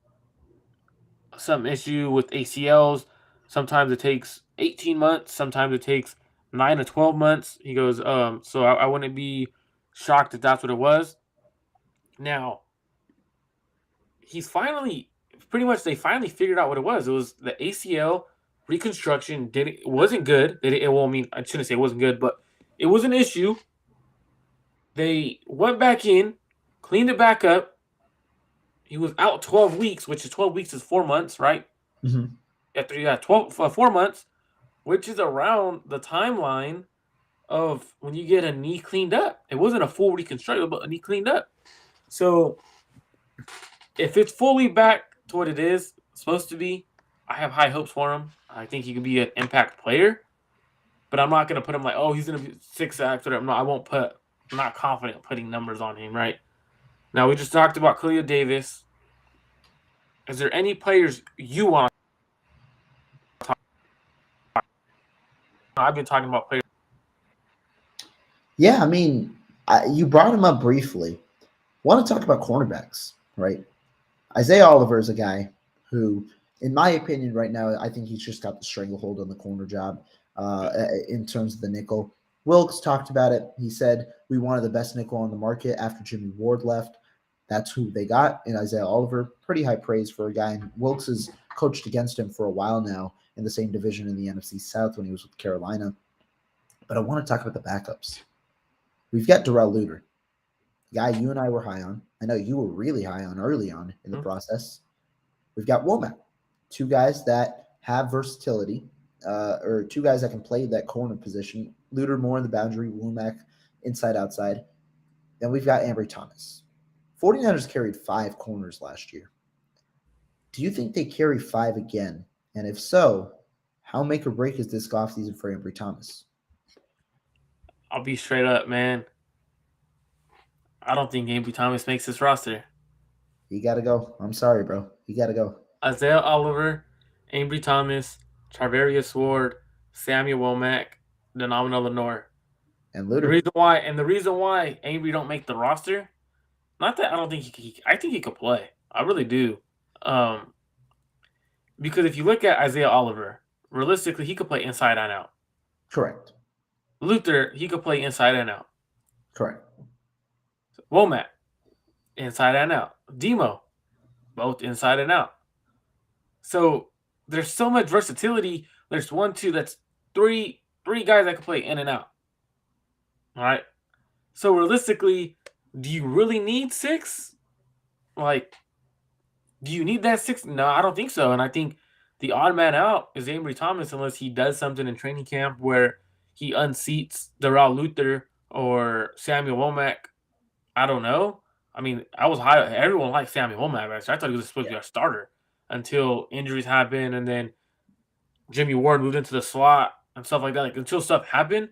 some issue with ACLs. Sometimes it takes 18 months. Sometimes it takes 9 to 12 months. He goes, so I wouldn't be shocked if that's what it was. Now, he's finally, pretty much, they finally figured out what it was. It was the ACL reconstruction. Wasn't good. Well, I mean, I shouldn't say it wasn't good, but it was an issue. They went back in, cleaned it back up. He was out 12 weeks, which is 12 weeks is 4 months, right? Mm-hmm. After you got 4 months, which is around the timeline of when you get a knee cleaned up. It wasn't a full reconstruction, but a knee cleaned up. So if it's fully back to what it is supposed to be, I have high hopes for him. I think he could be an impact player, but I'm not going to put him like, oh, he's going to be 6 sacks or whatever. No, I'm not confident putting numbers on him, right? Now, we just talked about Khalil Davis. Is there any players you want to talk about? I've been talking about players. Yeah, I mean, you brought him up briefly. Want to talk about cornerbacks, right? Isaiah Oliver is a guy who, in my opinion, right now, I think he's just got the stranglehold on the corner job in terms of the nickel. Wilkes talked about it. He said, we wanted the best nickel on the market after Jimmy Ward left. That's who they got in Isaiah Oliver. Pretty high praise for a guy. And Wilkes has coached against him for a while now in the same division in the NFC South when he was with Carolina. But I want to talk about the backups. We've got Darrell Luter, guy you and I were high on. I know you were really high on early on in the process. We've got Womack, two guys that have versatility, or two guys that can play that corner position. Luter more in the boundary, Womack inside, outside. Then we've got Ambry Thomas. 49ers carried 5 corners last year. Do you think they carry 5 again? And if so, how make or break is this offseason for Ambry Thomas? I'll be straight up, man. I don't think Ambry Thomas makes this roster. You got to go. I'm sorry, bro. You got to go. Isaiah Oliver, Ambry Thomas, Charvarius Ward, Samuel Womack, Denomina Lenore. And The Luter. reason why Ambry don't make the roster, not that I don't think I think he could play. I really do. Because if you look at Isaiah Oliver, realistically, he could play inside and out. Correct. Luther, he could play inside and out. Correct. Womack, inside and out. Demo, both inside and out. So there's so much versatility. There's 1, 2, that's three guys that can play in and out. All right. So realistically, do you really need 6? Like, do you need that 6? No, I don't think so. And I think the odd man out is Ambry Thomas unless he does something in training camp where he unseats Darrell Luther or Samuel Womack. I don't know. I mean, I was high. Everyone liked Samuel Womack. Actually. I thought he was supposed to be a starter until injuries happened, and then Jimmy Ward moved into the slot and stuff like that. Like, until stuff happened,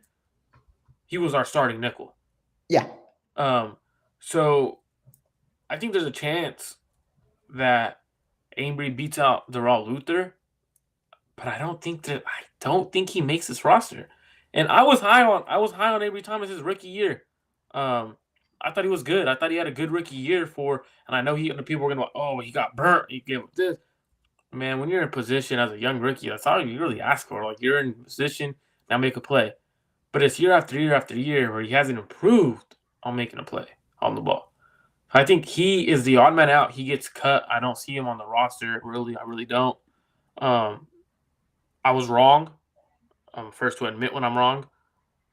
he was our starting nickel. Yeah. So I think there's a chance that Ambry beats out Darrell Luther, but I don't think he makes this roster. And I was high on Ambry Thomas his rookie year. I thought he was good. I thought he had a good rookie year and I know people were gonna go, oh, he got burnt. He gave up this. Man, when you're in position as a young rookie, that's all you really ask for. Like, you're in position, now make a play. But it's year after year after year where he hasn't improved on making a play on the ball. I think he is the odd man out. He gets cut. I don't see him on the roster. Really, I really don't. I was wrong. I'm first to admit when I'm wrong.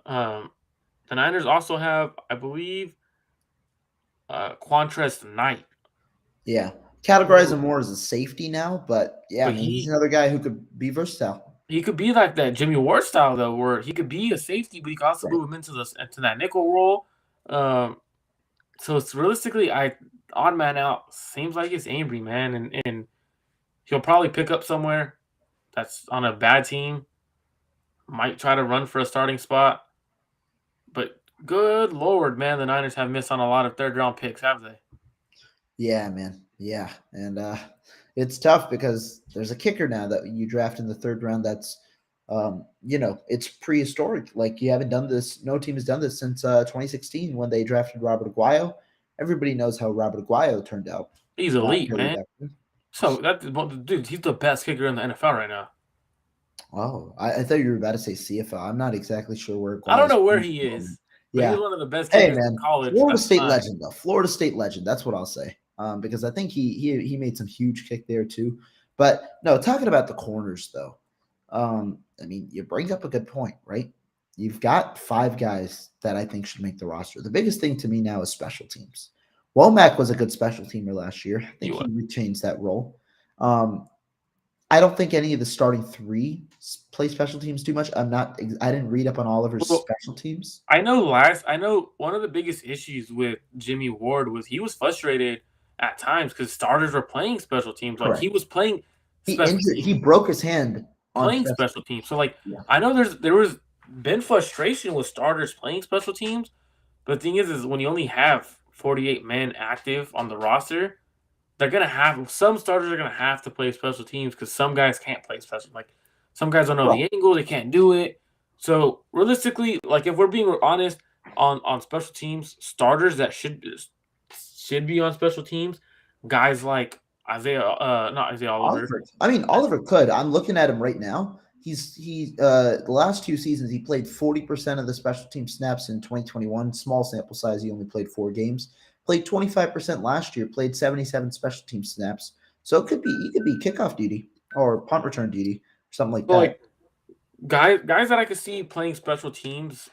The Niners also have, I believe, Quantress Knight. Yeah. Categorize him more as a safety now, but yeah, But he's another guy who could be versatile. He could be like that Jimmy Ward style, though, where he could be a safety, but he could also move him into that nickel role. So it's realistically, odd man out seems like it's Ambry, man, and he'll probably pick up somewhere that's on a bad team. Might try to run for a starting spot, but good Lord, man, the Niners have missed on a lot of third-round picks, have they? Yeah, man. Yeah, and it's tough because there's a kicker now that you draft in the 3rd round that's It's prehistoric. Like you haven't done this. No team has done this since 2016 when they drafted Robert Aguayo. Everybody knows how Robert Aguayo turned out. He's elite, Really man. So dude, he's the best kicker in the NFL right now. Oh, I thought you were about to say CFL. I'm not exactly sure where I don't Aguayo's know where from. he is, but Yeah. he's one of the best Hey kickers in man, college. Florida at the State time. legend though. Florida State legend. That's what I'll say. Because I think he made some huge kick there too. But no, talking about the corners though. I mean, you bring up a good point, right? You've got 5 guys that I think should make the roster. The biggest thing to me now is special teams. Womack was a good special teamer last year. I think he retains that role. I don't think any of the starting 3 play special teams too much. I didn't read up on Oliver's special teams. I know one of the biggest issues with Jimmy Ward was he was frustrated at times because starters were playing special teams. Like Correct. he was playing He broke his hand playing special teams. So Yeah. I know there was been frustration with starters playing special teams, but the thing is when you only have 48 men active on the roster, some starters are gonna have to play special teams because some guys can't play special. Like some guys don't know the angle, they can't do it. So realistically, like if we're being honest on special teams, starters that should be on special teams, guys like not Isaiah Oliver. I mean, Oliver could. I'm looking at him right now. The last 2 seasons he played 40% of the special team snaps in 2021. Small sample size. He only played 4 games. Played 25% last year. Played 77 special team snaps. So he could be kickoff duty or punt return duty or something like that. Like guys that I could see playing special teams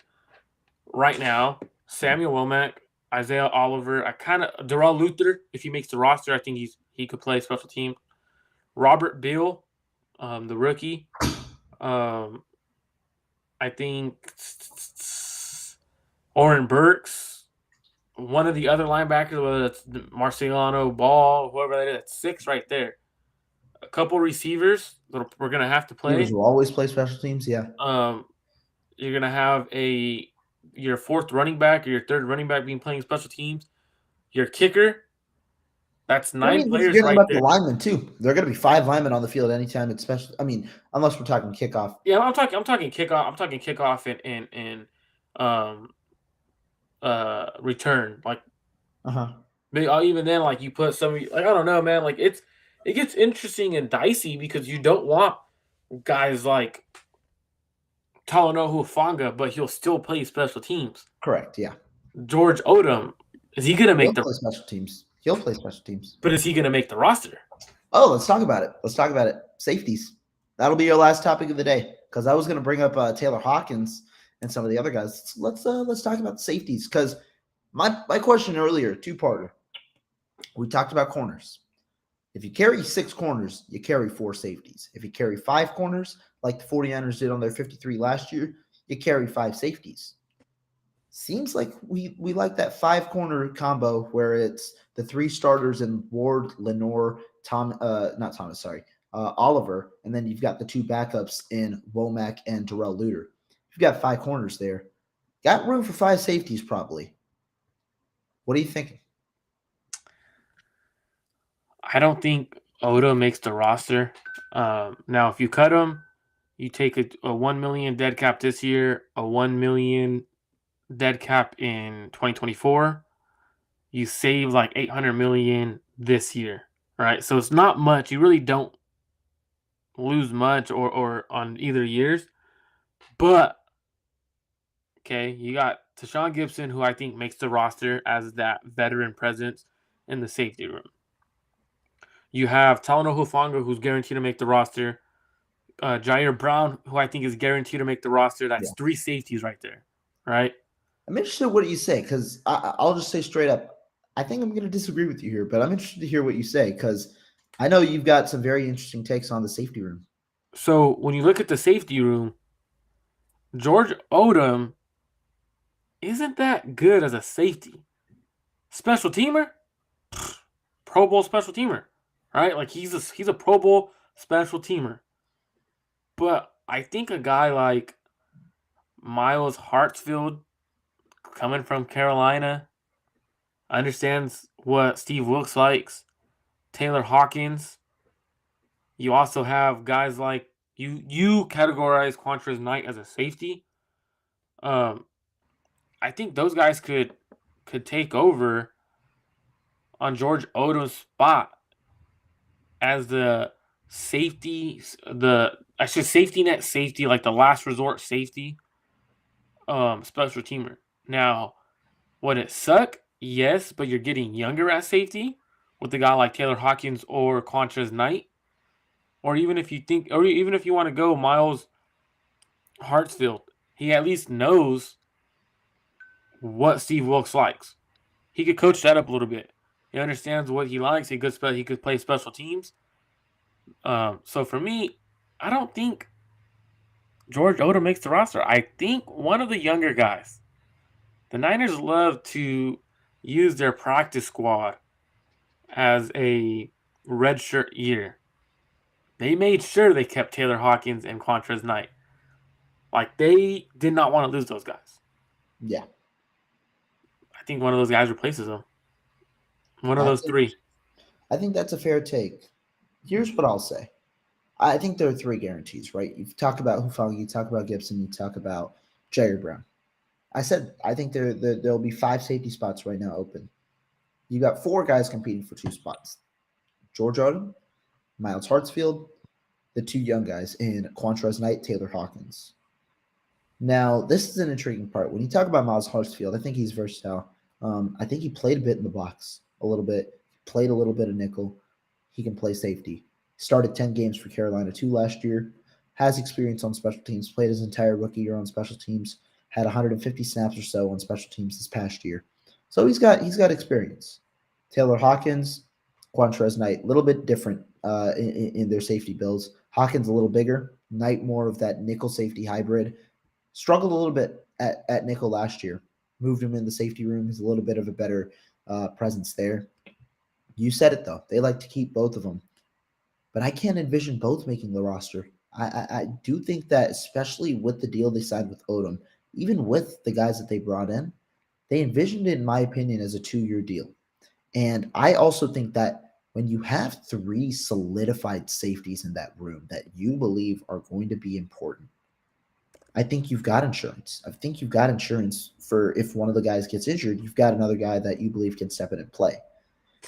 right now: Samuel Womack, Isaiah Oliver. Darrell Luther. If he makes the roster, I think he could play special team. Robert Beal, the rookie. I think Oren Burks, one of the other linebackers, whether it's Marciano, Ball, whoever that is, that's 6 right there. A couple receivers that we're gonna have to play. Receivers will always play special teams, yeah. You're gonna have your 4th running back or your 3rd running back being playing special teams. Your kicker. That's 9 players right there. The linemen too. There are going to be 5 linemen on the field anytime it's special. I mean, unless we're talking kickoff. Yeah, I'm talking kickoff. I'm talking kickoff and return. Like, even then, like you put somebody. Like I don't know, man. Like it gets interesting and dicey because you don't want guys like Talanoa Hufanga, but he'll still play special teams. Correct. Yeah. George Odom, is he going to make play special teams? He'll play special teams. But is he going to make the roster? Oh, let's talk about it. Safeties. That'll be your last topic of the day because I was going to bring up Taylor Hawkins and some of the other guys. Let's talk about the safeties because my question earlier, 2-parter. We talked about corners. If you carry 6 corners, you carry 4 safeties. If you carry 5 corners, like the 49ers did on their 53 last year, you carry 5 safeties. Seems like we like that 5-corner combo where it's the 3 starters in Ward, Lenore, Oliver, and then you've got the 2 backups in Womack and Darrell Luther. You've got 5 corners there. Got room for 5 safeties probably. What are you thinking? I don't think Odo makes the roster. Now, if you cut him, you take a $1 million dead cap this year, a $1 million dead cap in 2024. You save like $800 million this year, right? So it's not much. You really don't lose much or on either years. But okay, you got Tashawn Gibson, who I think makes the roster as that veteran presence in the safety room. You have Talanoa Hufanga, who's guaranteed to make the roster. Ji'Ayir Brown, who I think is guaranteed to make the roster. That's 3 safeties right there, right? I'm interested in what you say because I'll just say straight up, I think I'm going to disagree with you here, but I'm interested to hear what you say because I know you've got some very interesting takes on the safety room. So when you look at the safety room, George Odom isn't that good as a safety. Special teamer? Pro Bowl special teamer, right? Like he's a Pro Bowl special teamer. But I think a guy like Miles Hartsfield, coming from Carolina, understands what Steve Wilkes likes. Taylor Hawkins. You also have guys like you categorize Quantrez Knight as a safety. I think those guys could take over on George Odom's spot as the safety, safety net safety, like the last resort safety, special teamer. Now, would it suck? Yes, but you're getting younger at safety with a guy like Taylor Hawkins or Quantrez Knight, or even if you want to go Miles Hartsfield, he at least knows what Steve Wilkes likes. He could coach that up a little bit. He understands what he likes. He could play special teams. So for me, I don't think George Odom makes the roster. I think one of the younger guys. The Niners love to use their practice squad as a redshirt year. They made sure they kept Taylor Hawkins and Quantrez Knight. Like, they did not want to lose those guys. Yeah. I think one of those guys replaces them. One of those three. I think that's a fair take. Here's what I'll say. I think there are 3 guarantees, right? You talk about Hufanga, you talk about Gibson, you talk about Ji'Ayir Brown. I said I think there'll be 5 safety spots right now open. You got 4 guys competing for 2 spots. George Odom, Miles Hartsfield, the 2 young guys in Quantrez Knight, Taylor Hawkins. Now, this is an intriguing part. When you talk about Miles Hartsfield, I think he's versatile. I think he played a bit in the box, a little bit, played a little bit of nickel. He can play safety. Started 10 games for Carolina 2 last year. Has experience on special teams. Played his entire rookie year on special teams. Had 150 snaps or so on special teams this past year. So he's got experience. Taylor Hawkins, Quantrez Knight, a little bit different in their safety builds. Hawkins a little bigger. Knight more of that nickel safety hybrid. Struggled a little bit at nickel last year. Moved him in the safety room. He's a little bit of a better presence there. You said it, though. They like to keep both of them. But I can't envision both making the roster. I do think that, especially with the deal they signed with Odom, even with the guys that they brought in, they envisioned it, in my opinion, as a 2-year deal. And I also think that when you have 3 solidified safeties in that room that you believe are going to be important, I think you've got insurance. I think you've got insurance for if one of the guys gets injured, you've got another guy that you believe can step in and play.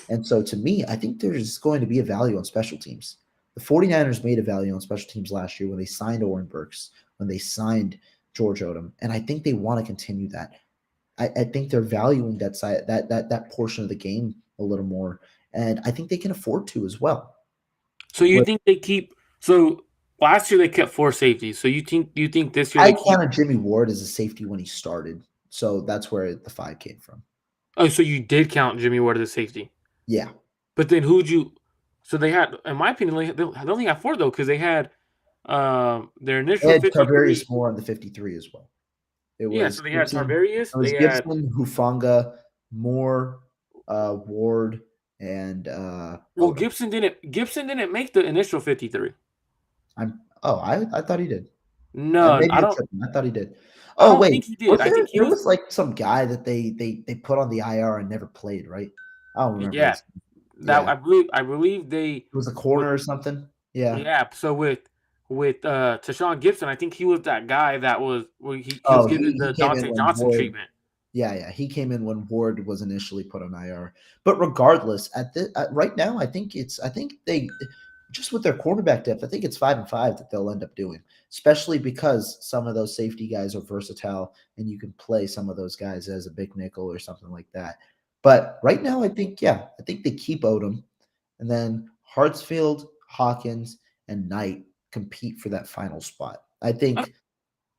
And so to me, I think there's going to be a value on special teams. The 49ers made a value on special teams last year when they signed Oren Burks, when they signed George Odom, and I think they want to continue that. I think they're valuing that side, that portion of the game a little more, and I think they can afford to as well. So you think they keep? So last year they kept 4 safeties. So you think this year I counted Jimmy Ward as a safety when he started, so that's where the 5 came from. Oh, so you did count Jimmy Ward as a safety? Yeah. But then who'd you? So they had, in my opinion, they only had 4 though, because they had their initial. They had Tarvarius Moore on the 53 as well. So they had Tarvarius. It was Gibson, Hufanga, Moore, Ward, and well, Gibson didn't make the initial 53. I thought he did. No, I don't. I thought he did. Oh, wait, think he did. I think there was like some guy that they put on the IR and never played, right? I don't remember. Yeah, I believe they. It was a corner or something. Yeah. Yeah. So with Tashawn Gibson, I think he was that guy that was he was given the Dante Johnson treatment. Yeah. He came in when Ward was initially put on IR. But regardless, right now, I think they just with their cornerback depth, I think it's 5 and 5 that they'll end up doing, especially because some of those safety guys are versatile and you can play some of those guys as a big nickel or something like that. But right now, I think they keep Odom, and then Hartsfield, Hawkins, and Knight compete for that final spot. I think,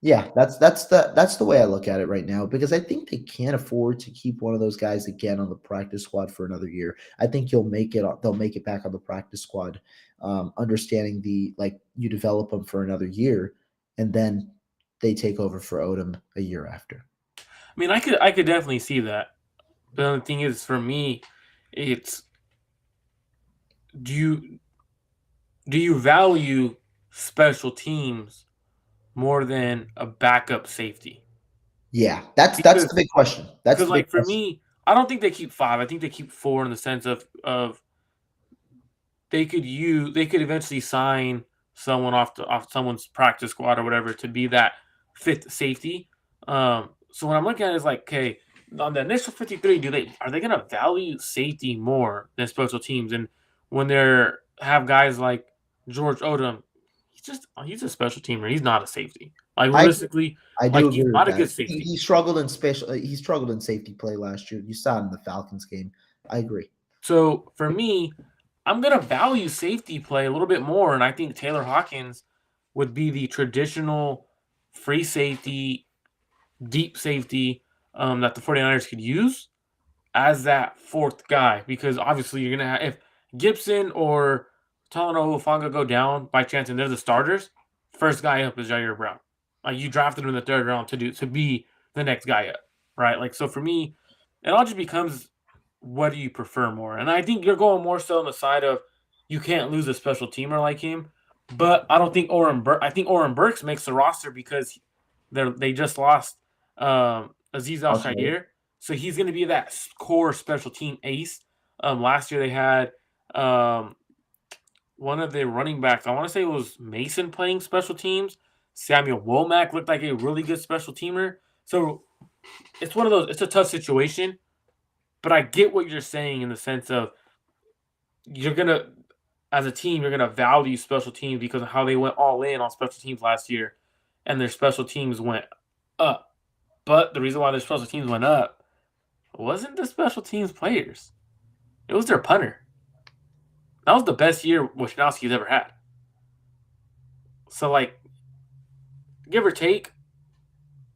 that's the way I look at it right now, because I think they can't afford to keep one of those guys again on the practice squad for another year. I think they'll make it back on the practice squad, understanding you develop them for another year, and then they take over for Odom a year after. I mean, I could definitely see that. But the thing is, for me, it's do you value special teams more than a backup safety? Yeah, that's the big question. That's because, for me, I don't think they keep 5. I think they keep 4 in the sense of they could eventually sign someone off someone's practice squad or whatever to be that fifth safety. So when I'm looking at it, it's like, okay, on the initial 53, are they gonna value safety more than special teams? And when they're have guys like George Odom, he's a special teamer. He's not a safety. Like I realistically, I do like he's agree with not a that. good safety. He struggled in he struggled in safety play last year. You saw it in the Falcons game. I agree. So for me, I'm gonna value safety play a little bit more, and I think Taylor Hawkins would be the traditional free safety, deep safety that the 49ers could use as that fourth guy, because obviously you're gonna have if Gibson or Talanoa Hufanga go down by chance and they're the starters, first guy up is Ji'Ayir Brown. Like you drafted him in the third round to be the next guy up, right? Like so for me, it all just becomes what do you prefer more? And I think you're going more so on the side of you can't lose a special teamer like him. But I don't think I think Oren Burks makes the roster because they just lost Aziz Al Okay. Shair. So he's going to be that core special team ace. Last year they had one of the running backs. I want to say it was Mason playing special teams. Samuel Womack looked like a really good special teamer. So it's one of those. It's a tough situation, but I get what you're saying in the sense of you're gonna, as a team, you're gonna value special teams because of how they went all in on special teams last year, and their special teams went up. But the reason why their special teams went up wasn't the special teams players; it was their punter. That was the best year Wisnowski's ever had. So, like, give or take,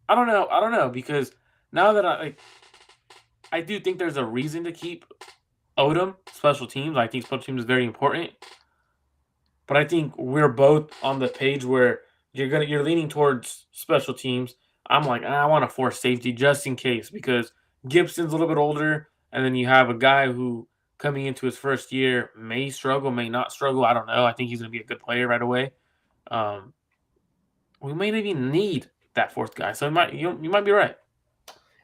I don't know. I don't know because now that I do think there's a reason to keep Odom special teams. I think special teams is very important. But I think we're both on the page where you're leaning towards special teams. I'm like, I want to force safety just in case because Gibson's a little bit older, and then you have a guy who coming into his first year may struggle, may not struggle. I don't know. I think he's going to be a good player right away. We may not even need that fourth guy, so you might be right.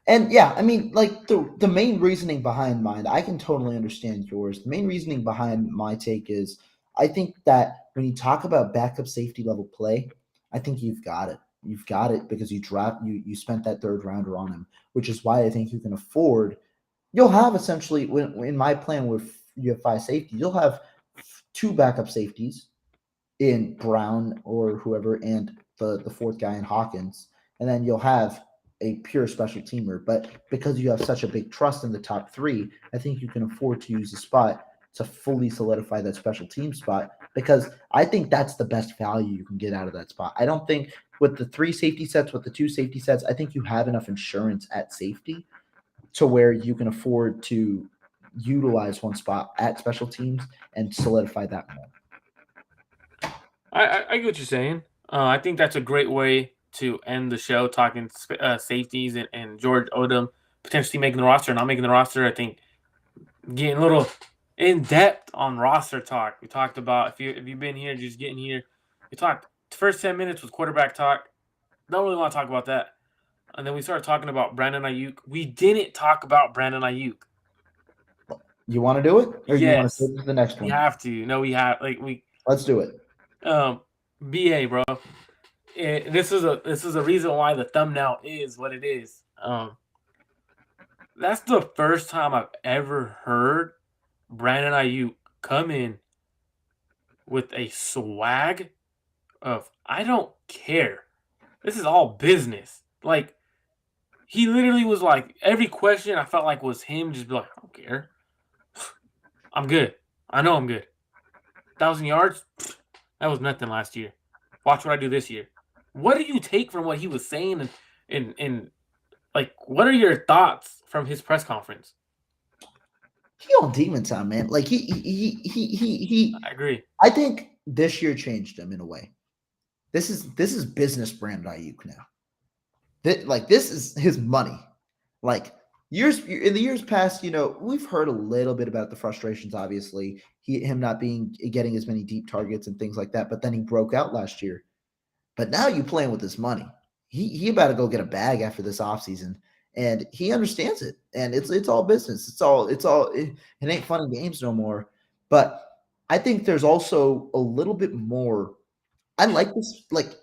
And yeah, I mean, like the main reasoning behind mine, I can totally understand yours. The main reasoning behind my take is I think that when you talk about backup safety level play, I think you've got it. You've got it because you spent that third rounder on him, which is why I think you can afford. You'll have essentially in my plan with you have five safety, you'll have two backup safeties in Brown or whoever, and the fourth guy in Hawkins, and then you'll have a pure special teamer. But because you have such a big trust in the top three, I think you can afford to use the spot to fully solidify that special team spot because I think that's the best value you can get out of that spot. I don't think with the three safety sets, with the two safety sets, I think you have enough insurance at safety to where you can afford to utilize one spot at special teams and solidify that more. I get what you're saying. I think that's a great way to end the show talking safeties and George Odom potentially making the roster, not making the roster. I think getting a little in depth on roster talk. We talked about if you've been here, just getting here. We talked the first 10 minutes was quarterback talk. Don't really want to talk about that. And then we started talking about Brandon Aiyuk. We didn't talk about Brandon Aiyuk. You want to do it, or you want to Yes, go to the next we one? have to. No, we have Let's do it. BA, bro. This is a reason why the thumbnail is what it is. That's the first time I've ever heard Brandon Aiyuk come in with a swag of I don't care. This is all business. Like he literally was like every question I felt like was him just be like, I don't care. I'm good. I know I'm good. 1,000 yards? That was nothing last year. Watch what I do this year. What do you take from what he was saying and like what are your thoughts from his press conference? He on demon time, man. Like he. I agree. I think this year changed him in a way. This is business brand Aiyuk now. This is his money. Like in the years past, we've heard a little bit about the frustrations. Obviously, him not getting as many deep targets and things like that. But then he broke out last year. But now you playing with his money. He about to go get a bag after this offseason. And he understands it. And it's all business. It ain't fun and games no more. But I think there's also a little bit more I like this. Like,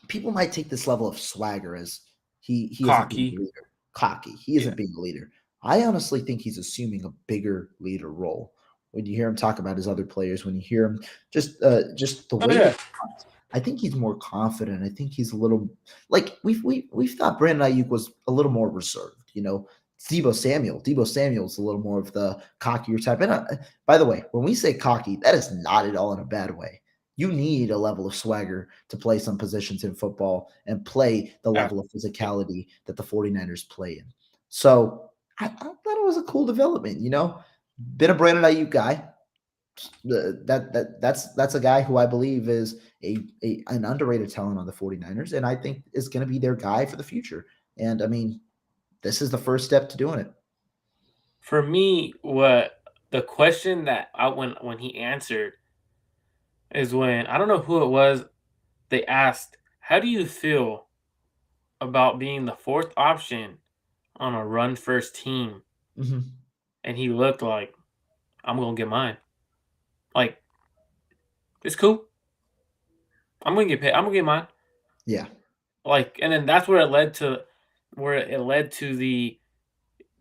people might take this level of swagger as he isn't being a Cocky. leader, cocky. He Yeah. isn't being a leader. I honestly think he's assuming a bigger leader role. When you hear him talk about his other players, when you hear him just the Oh way that yeah. he talks, I think he's more confident. I think he's a little like we've thought Brandon Aiyuk was a little more reserved. Debo Samuel's a little more of the cockier type. And by the way, when we say cocky, that is not at all in a bad way. You need a level of swagger to play some positions in football and play the level of physicality that the 49ers play in. So I thought it was a cool development, Been a Brandon Aiyuk guy. That's a guy who I believe is an underrated talent on the 49ers, and I think is going to be their guy for the future. And I mean, this is the first step to doing it. For me, what the question that when he answered is when I don't know who it was. They asked, "How do you feel about being the fourth option on a run first team?" Mm-hmm. And he looked like, "I'm gonna get mine. Like, it's cool. I'm gonna get paid. I'm gonna get mine." Yeah. Like, and then that's where it led to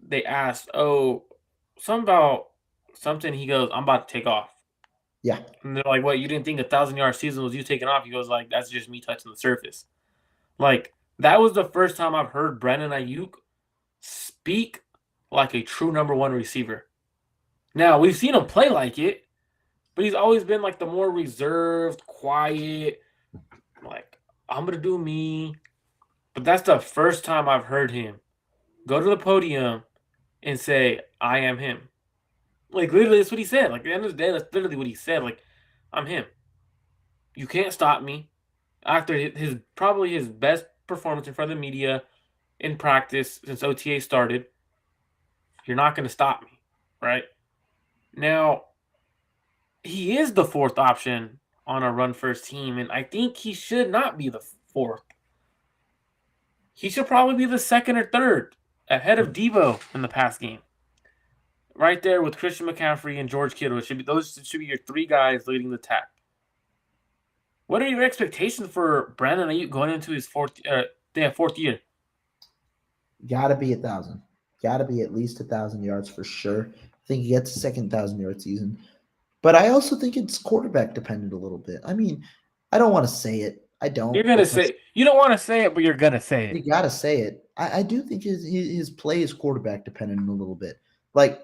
they asked, "Oh, something about something." He goes, "I'm about to take off." Yeah. And they're like, "What? You didn't think 1,000-yard season was you taking off?" He goes, "Like, that's just me touching the surface." Like, that was the first time I've heard Brandon Aiyuk speak like a true number one receiver. Now, we've seen him play like it, but he's always been like the more reserved, quiet, like, I'm going to do me. But that's the first time I've heard him go to the podium and say, I am him. Like, literally, that's what he said. Like, at the end of the day, that's literally what he said. Like, I'm him. You can't stop me. After probably his best performance in front of the media in practice since OTA started, you're not going to stop me, right? Now, he is the fourth option on a run first team, and I think he should not be the fourth. He should probably be the second or third, ahead of Debo in the pass game. Right there with Christian McCaffrey and George Kittle. Those should be your three guys leading the attack. What are your expectations for Brandon Aiyuk going into his fourth year? Got to be 1,000. Got to be at least 1,000 yards for sure. I think he gets a second 1,000-yard season. But I also think it's quarterback dependent a little bit. I mean, I don't want to say it. I don't. You're gonna say you don't want to say it, but you're gonna say it. You got to say it. I do think his play is quarterback dependent a little bit. Like,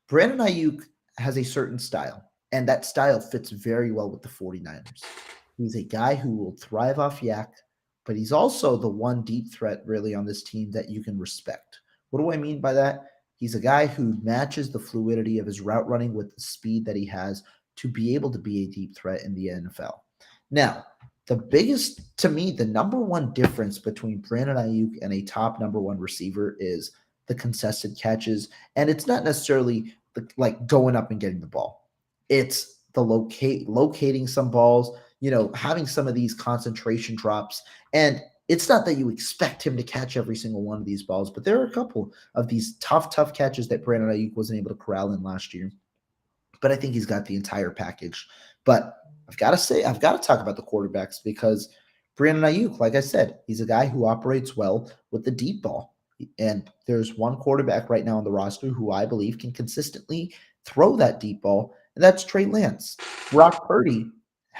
Brandon Aiyuk has a certain style, and that style fits very well with the 49ers. He's a guy who will thrive off yak, but he's also the one deep threat really on this team that you can respect. What do I mean by that? He's a guy who matches the fluidity of his route running with the speed that he has to be able to be a deep threat in the NFL. Now, to me, the number one difference between Brandon Aiyuk and a top number one receiver is the contested catches. And it's not necessarily like going up and getting the ball. It's the locating some balls, having some of these concentration drops. And it's not that you expect him to catch every single one of these balls, but there are a couple of these tough catches that Brandon Aiyuk wasn't able to corral in last year. But I think he's got the entire package. But I've got to talk about the quarterbacks because Brandon Aiyuk, like I said, he's a guy who operates well with the deep ball. And there's one quarterback right now on the roster who I believe can consistently throw that deep ball, and that's Trey Lance. Brock Purdy,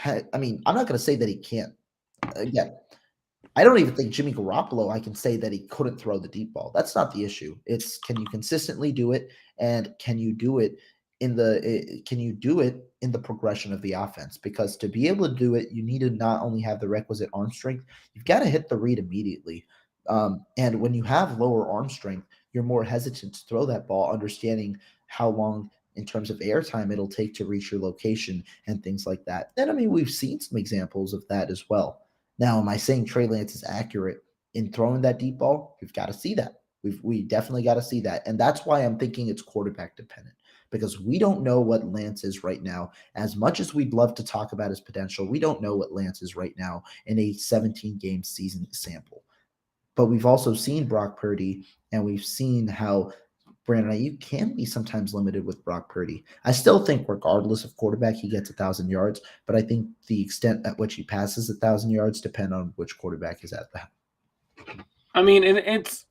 I'm not going to say that he can't. Again, I don't even think Jimmy Garoppolo, I can say that he couldn't throw the deep ball. That's not the issue. It's, can you consistently do it, and can you do it in the progression of the offense? Because to be able to do it, you need to not only have the requisite arm strength, you've got to hit the read immediately. And when you have lower arm strength, you're more hesitant to throw that ball, understanding how long in terms of air time it'll take to reach your location and things like that. And we've seen some examples of that as well. Now, am I saying Trey Lance is accurate in throwing that deep ball? We've got to see that. We definitely got to see that. And that's why I'm thinking it's quarterback dependent, because we don't know what Lance is right now. As much as we'd love to talk about his potential, we don't know what Lance is right now in a 17-game season sample. But we've also seen Brock Purdy, and we've seen how Brandon Aiyuk can be sometimes limited with Brock Purdy. I still think, regardless of quarterback, he gets 1,000 yards, but I think the extent at which he passes 1,000 yards depend on which quarterback is at the helm. I mean, and it's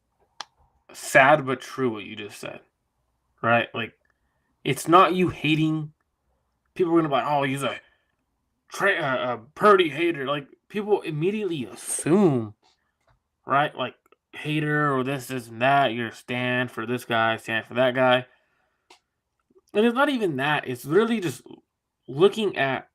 sad but true what you just said, right? Like, it's not you hating. People are gonna be like, "Oh, he's a Purdy hater." Like, people immediately assume, right? Like, hater or this and that. You're stand for this guy, stand for that guy, and it's not even that. It's literally just looking at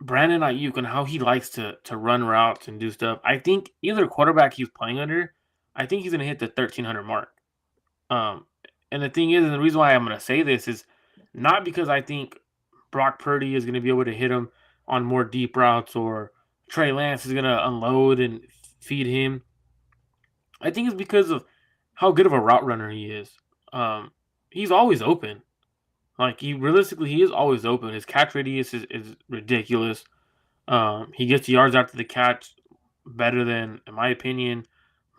Brandon Aiyuk and how he likes to run routes and do stuff. I think either quarterback he's playing under, I think he's gonna hit the 1,300 mark. Um, and the thing is, and the reason why I'm gonna say this is not because I think Brock Purdy is gonna be able to hit him on more deep routes or Trey Lance is gonna unload and feed him. I think it's because of how good of a route runner he is. He's always open. Like he is always open. His catch radius is ridiculous. He gets the yards after the catch better than, in my opinion,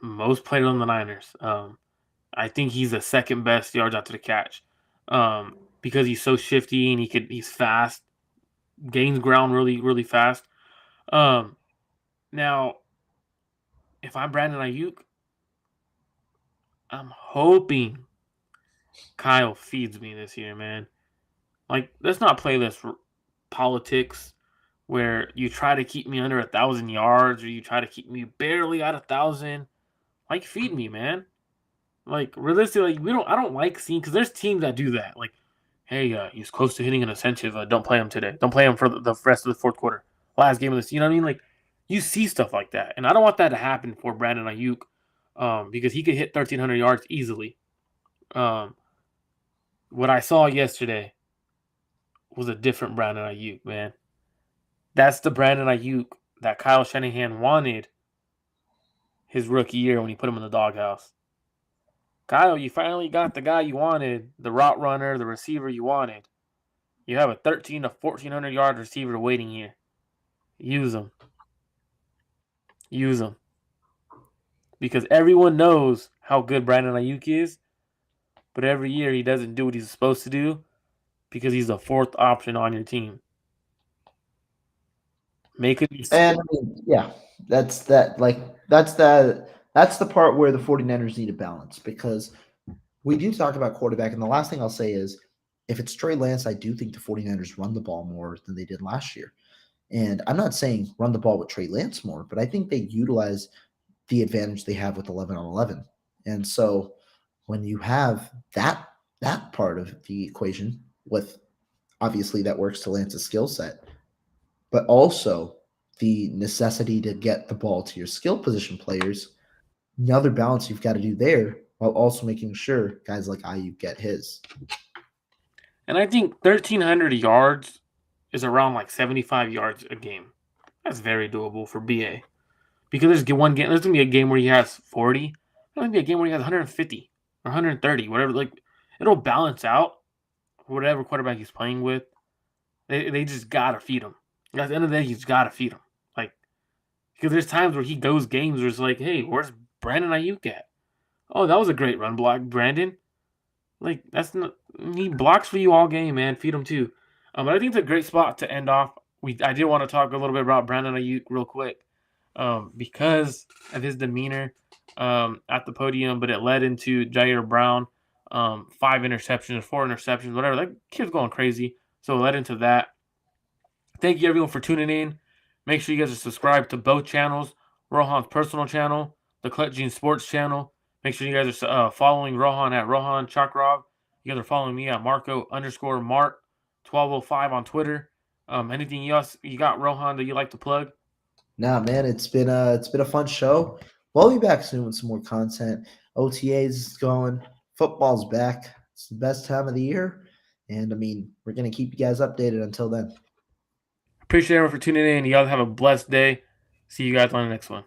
most players on the Niners. I think he's the second best yards after the catch because he's so shifty and he's fast, gains ground really fast. Now, if I'm Brandon Aiyuk, I'm hoping Kyle feeds me this year, man. Like, let's not play this politics where you try to keep me under 1,000 yards or you try to keep me barely at 1,000. Like, feed me, man. Like, realistically, I don't like seeing, because there's teams that do that. Like, hey, he's close to hitting an incentive. Don't play him today. Don't play him for the rest of the fourth quarter. Last game of this. You know what I mean? Like, you see stuff like that. And I don't want that to happen for Brandon Aiyuk because he could hit 1,300 yards easily. What I saw yesterday was a different Brandon Aiyuk, man. That's the Brandon Aiyuk that Kyle Shanahan wanted his rookie year when he put him in the doghouse. Kyle, you finally got the guy you wanted, the route runner, the receiver you wanted. You have a 1,300 to 1,400 yard receiver waiting here. Use him. Use him. Because everyone knows how good Brandon Aiyuk is, but every year he doesn't do what he's supposed to do because he's the fourth option on your team. Make it. And I mean, yeah, that's the part where the 49ers need a balance, because we do talk about quarterback, and the last thing I'll say is if it's Trey Lance, I do think the 49ers run the ball more than they did last year. And I'm not saying run the ball with Trey Lance more, but I think they utilize the advantage they have with 11 on 11. And so when you have that part of the equation, with obviously that works to Lance's skill set, but also the necessity to get the ball to your skill position players, another balance you've got to do there, while also making sure guys like Aiyuk get his. And I think 1,300 yards is around like 75 yards a game. That's very doable for BA. Because there's going to be a game where he has 40. There's going to be a game where he has 150 or 130, whatever. Like, it'll balance out whatever quarterback he's playing with. They just got to feed him. At the end of the day, he's got to feed him. Like, because there's times where he goes games where it's like, hey, where's Brandon Aiyuk at? Oh, that was a great run block, Brandon. Like, that's not, he blocks for you all game, man. Feed him too. But I think it's a great spot to end off. I did want to talk a little bit about Brandon Aiyuk real quick because of his demeanor at the podium, but it led into Ji'Ayir Brown, 5 interceptions, 4 interceptions, whatever. That kid's going crazy. So it led into that. Thank you, everyone, for tuning in. Make sure you guys are subscribed to both channels, Rohan's personal channel, the Clutch Gene Sports channel. Make sure you guys are following Rohan at Rohan Chakravarthi. You guys are following me at Marco_Mart1205 on Twitter. Anything else you got, Rohan, that you like to plug? Nah, man, it's been a fun show. We'll be back soon with some more content. OTAs is going. Football's back. It's the best time of the year. And, I mean, we're going to keep you guys updated until then. Appreciate everyone for tuning in. You guys have a blessed day. See you guys on the next one.